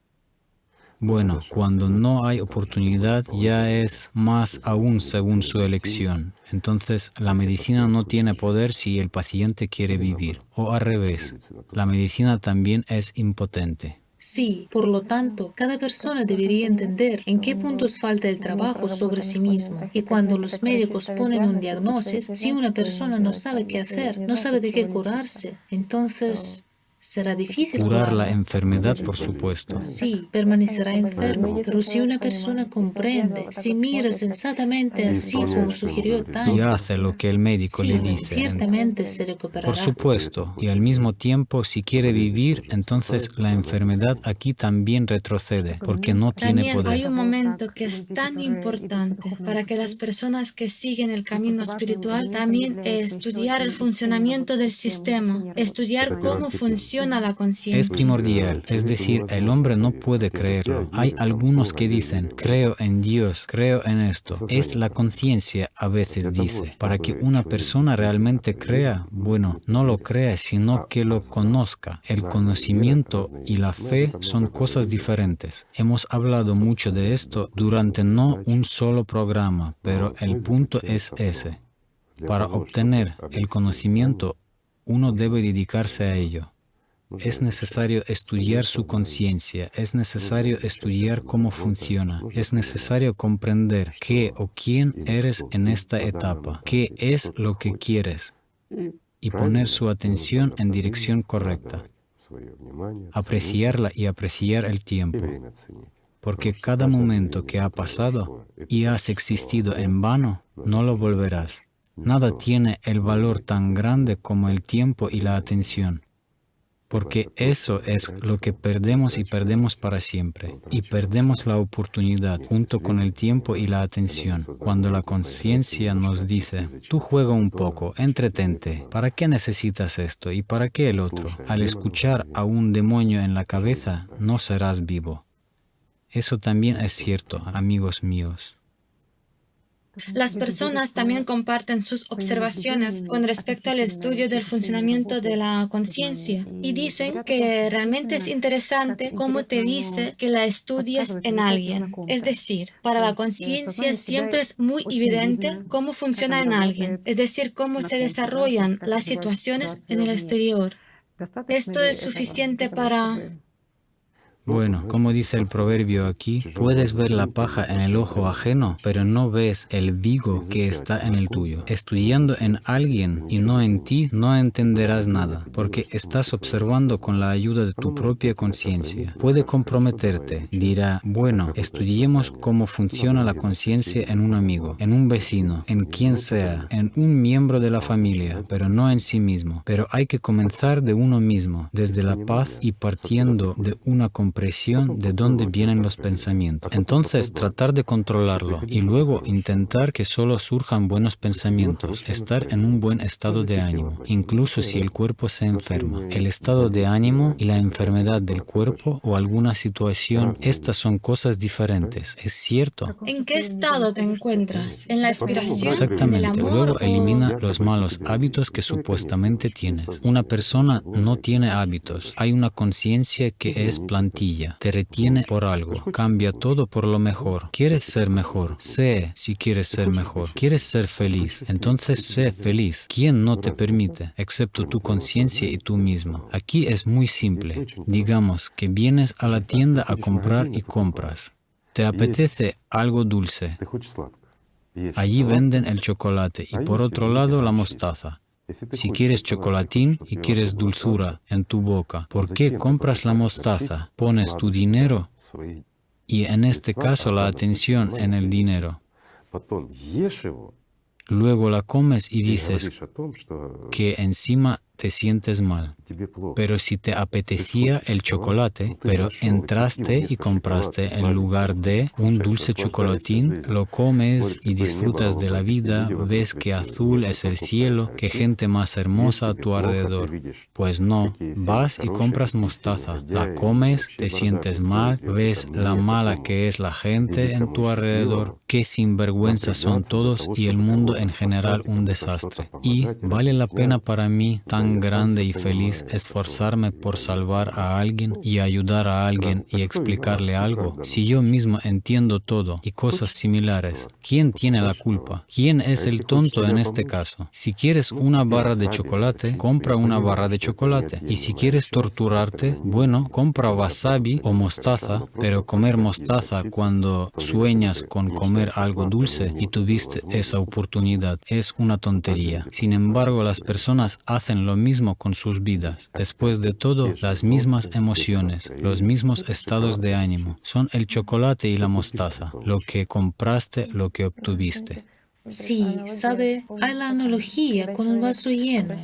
Bueno, cuando no hay oportunidad ya es más aún según su elección. Entonces, la medicina no tiene poder si el paciente quiere vivir. O al revés, la medicina también es impotente. Sí, por lo tanto, cada persona debería entender en qué puntos falta el trabajo sobre sí mismo. Y cuando los médicos ponen un diagnóstico, si una persona no sabe qué hacer, no sabe de qué curarse, entonces será difícil Curar curarla. la enfermedad, por supuesto. Sí, permanecerá enfermo, pero si una persona comprende, si mira sensatamente así como sugirió Y Tanya, hace lo que el médico le sí, dice. ciertamente se recuperará. Por supuesto, y al mismo tiempo, si quiere vivir, entonces la enfermedad aquí también retrocede, porque no tiene También hay poder. un momento que es tan importante para que las personas que siguen el camino espiritual también estudiar el funcionamiento del sistema, estudiar cómo funciona la Es conciencia. primordial, es decir, el hombre no puede creerlo. Hay algunos que dicen, creo en Dios, creo en esto. Es la conciencia, a veces dice. Para que una persona realmente crea, bueno, no lo crea, sino que lo conozca. El conocimiento y la fe son cosas diferentes. Hemos hablado mucho de esto durante no un solo programa, pero el punto es ese. Para obtener el conocimiento, uno debe dedicarse a ello. Es necesario estudiar su conciencia, es necesario estudiar cómo funciona, es necesario comprender qué o quién eres en esta etapa, qué es lo que quieres, y poner su atención en dirección correcta, apreciarla y apreciar el tiempo, porque cada momento que ha pasado y has existido en vano, no lo volverás. Nada tiene el valor tan grande como el tiempo y la atención. Porque eso es lo que perdemos y perdemos para siempre. Y perdemos la oportunidad junto con el tiempo y la atención. Cuando la conciencia nos dice, tú juega un poco, entretente, ¿para qué necesitas esto y para qué el otro? Al escuchar a un demonio en la cabeza, no serás vivo. Eso también es cierto, amigos míos. Las personas también comparten sus observaciones con respecto al estudio del funcionamiento de la conciencia y dicen que realmente es interesante cómo te dice que la estudias en alguien. Es decir, para la conciencia siempre es muy evidente cómo funciona en alguien, es decir, cómo se desarrollan las situaciones en el exterior. ¿Esto es suficiente para...? Bueno, como dice el proverbio aquí, puedes ver la paja en el ojo ajeno, pero no ves el vigo que está en el tuyo. Estudiando en alguien y no en ti, no entenderás nada, porque estás observando con la ayuda de tu propia conciencia. Puede comprometerte, dirá, bueno, estudiemos cómo funciona la conciencia en un amigo, en un vecino, en quien sea, en un miembro de la familia, pero no en sí mismo. Pero hay que comenzar de uno mismo, desde la paz y partiendo de una comprensión de dónde vienen los pensamientos. Entonces, tratar de controlarlo y luego intentar que solo surjan buenos pensamientos, estar en un buen estado de ánimo, incluso si el cuerpo se enferma. El estado de ánimo y la enfermedad del cuerpo o alguna situación, estas son cosas diferentes, ¿es cierto? ¿En qué estado te encuentras? ¿En la aspiración? ¿En el Exactamente. amor? Luego elimina los malos hábitos que supuestamente tienes. Una persona no tiene hábitos. Hay una conciencia que es plantilla. Te retiene por algo. Cambia todo por lo mejor. ¿Quieres ser mejor? Sé si quieres ser mejor. ¿Quieres ser feliz? Entonces sé feliz. ¿Quién no te permite? Excepto tu conciencia y tú mismo. Aquí es muy simple. Digamos que vienes a la tienda a comprar y compras. ¿Te apetece algo dulce? Allí venden el chocolate y por otro lado la mostaza. Si quieres chocolatín y quieres dulzura en tu boca, ¿por qué compras la mostaza? Pones tu dinero y en este caso la atención en el dinero. Luego la comes y dices que encima te sientes mal. Pero si te apetecía el chocolate, pero entraste y compraste en lugar de un dulce chocolatín, lo comes y disfrutas de la vida, ves que azul es el cielo, que gente más hermosa a tu alrededor. Pues no, vas y compras mostaza, la comes, te sientes mal, ves la mala que es la gente en tu alrededor, qué sinvergüenzas son todos y el mundo en general un desastre. Y vale la pena para mí tan grande y feliz esforzarme por salvar a alguien y ayudar a alguien y explicarle algo. Si yo mismo entiendo todo y cosas similares, ¿quién tiene la culpa? ¿Quién es el tonto en este caso? Si quieres una barra de chocolate, compra una barra de chocolate. Y si quieres torturarte, bueno, compra wasabi o mostaza, pero comer mostaza cuando sueñas con comer algo dulce y tuviste esa oportunidad es una tontería. Sin embargo, las personas hacen lo mismo con sus vidas. Después de todo, las mismas emociones, los mismos estados de ánimo. Son el chocolate y la mostaza, lo que compraste, lo que obtuviste. Sí, sabe, hay la analogía con un vaso lleno.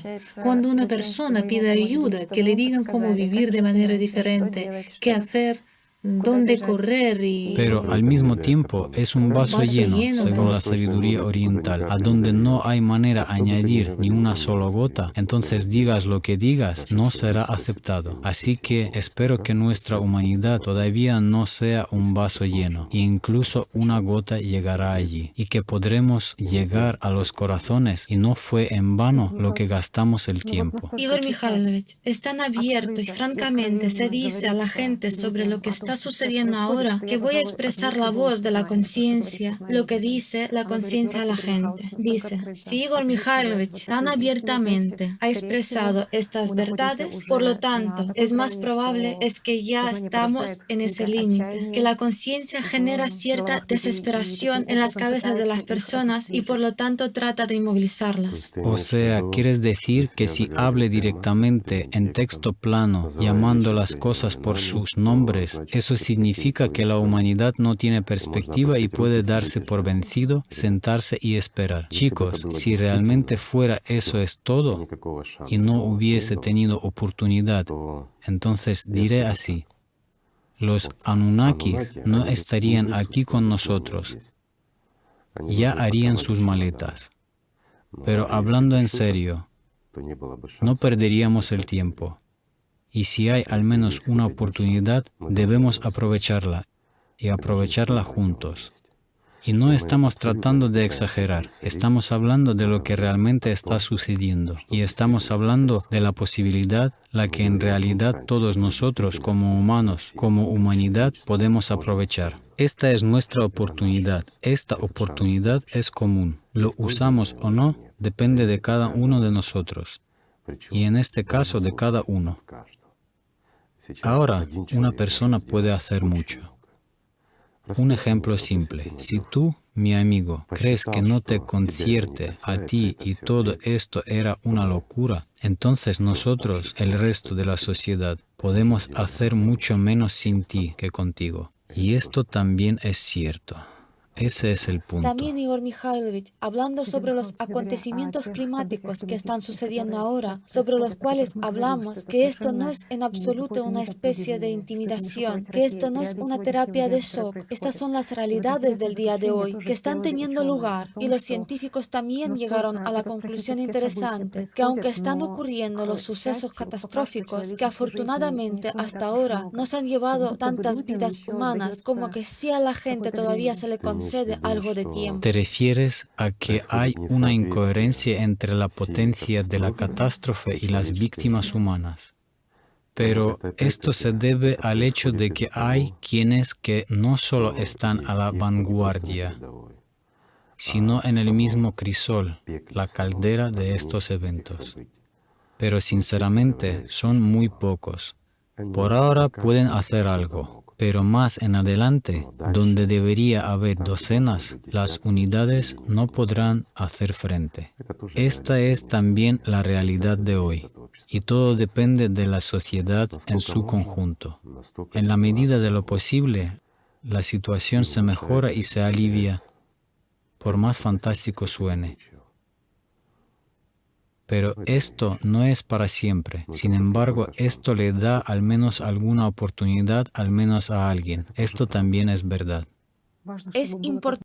Cuando una persona pide ayuda, que le digan cómo vivir de manera diferente, qué hacer, dónde correr y... Pero al mismo tiempo es un vaso lleno, según la sabiduría oriental, a donde no hay manera de añadir ni una sola gota, entonces digas lo que digas, no será aceptado. Así que espero que nuestra humanidad todavía no sea un vaso lleno, e incluso una gota llegará allí, y que podremos llegar a los corazones, y no fue en vano lo que gastamos el tiempo. Igor Mikhailovich, es tan abierto y francamente se dice a la gente sobre lo que está sucediendo ahora que voy a expresar la voz de la conciencia, lo que dice la conciencia a la gente. Dice, si Igor Mikhailovich tan abiertamente ha expresado estas verdades, por lo tanto, es más probable es que ya estamos en ese límite, que la conciencia genera cierta desesperación en las cabezas de las personas y por lo tanto trata de inmovilizarlas. O sea, ¿quieres decir que si hable directamente en texto plano, llamando las cosas por sus nombres, eso significa que la humanidad no tiene perspectiva y puede darse por vencido, sentarse y esperar? Chicos, si realmente fuera eso es todo y no hubiese tenido oportunidad, entonces diré así. Los Anunnakis no estarían aquí con nosotros. Ya harían sus maletas. Pero hablando en serio, no perderíamos el tiempo. Y si hay al menos una oportunidad, debemos aprovecharla y aprovecharla juntos. Y no estamos tratando de exagerar, estamos hablando de lo que realmente está sucediendo y estamos hablando de la posibilidad, la que en realidad todos nosotros como humanos, como humanidad, podemos aprovechar. Esta es nuestra oportunidad, esta oportunidad es común. Lo usamos o no, depende de cada uno de nosotros, y en este caso de cada uno. Ahora, una persona puede hacer mucho. Un ejemplo simple. Si tú, mi amigo, crees que no te concierte a ti y todo esto era una locura, entonces nosotros, el resto de la sociedad, podemos hacer mucho menos sin ti que contigo. Y esto también es cierto. Ese es el punto. También Igor Mikhailovich, hablando sobre los acontecimientos climáticos que están sucediendo ahora, sobre los cuales hablamos, que esto no es en absoluto una especie de intimidación, que esto no es una terapia de shock. Estas son las realidades del día de hoy, que están teniendo lugar. Y los científicos también llegaron a la conclusión interesante, que aunque están ocurriendo los sucesos catastróficos, que afortunadamente hasta ahora no se han llevado tantas vidas humanas, como que sí a la gente todavía se le concede algo de tiempo. ¿Te refieres a que hay una incoherencia entre la potencia de la catástrofe y las víctimas humanas? Pero esto se debe al hecho de que hay quienes que no solo están a la vanguardia, sino en el mismo crisol, la caldera de estos eventos. Pero sinceramente son muy pocos. Por ahora pueden hacer algo. Pero más en adelante, donde debería haber docenas, las unidades no podrán hacer frente. Esta es también la realidad de hoy, y todo depende de la sociedad en su conjunto. En la medida de lo posible, la situación se mejora y se alivia, por más fantástico suene. Pero esto no es para siempre. Sin embargo, esto le da al menos alguna oportunidad, al menos a alguien. Esto también es verdad. Es importante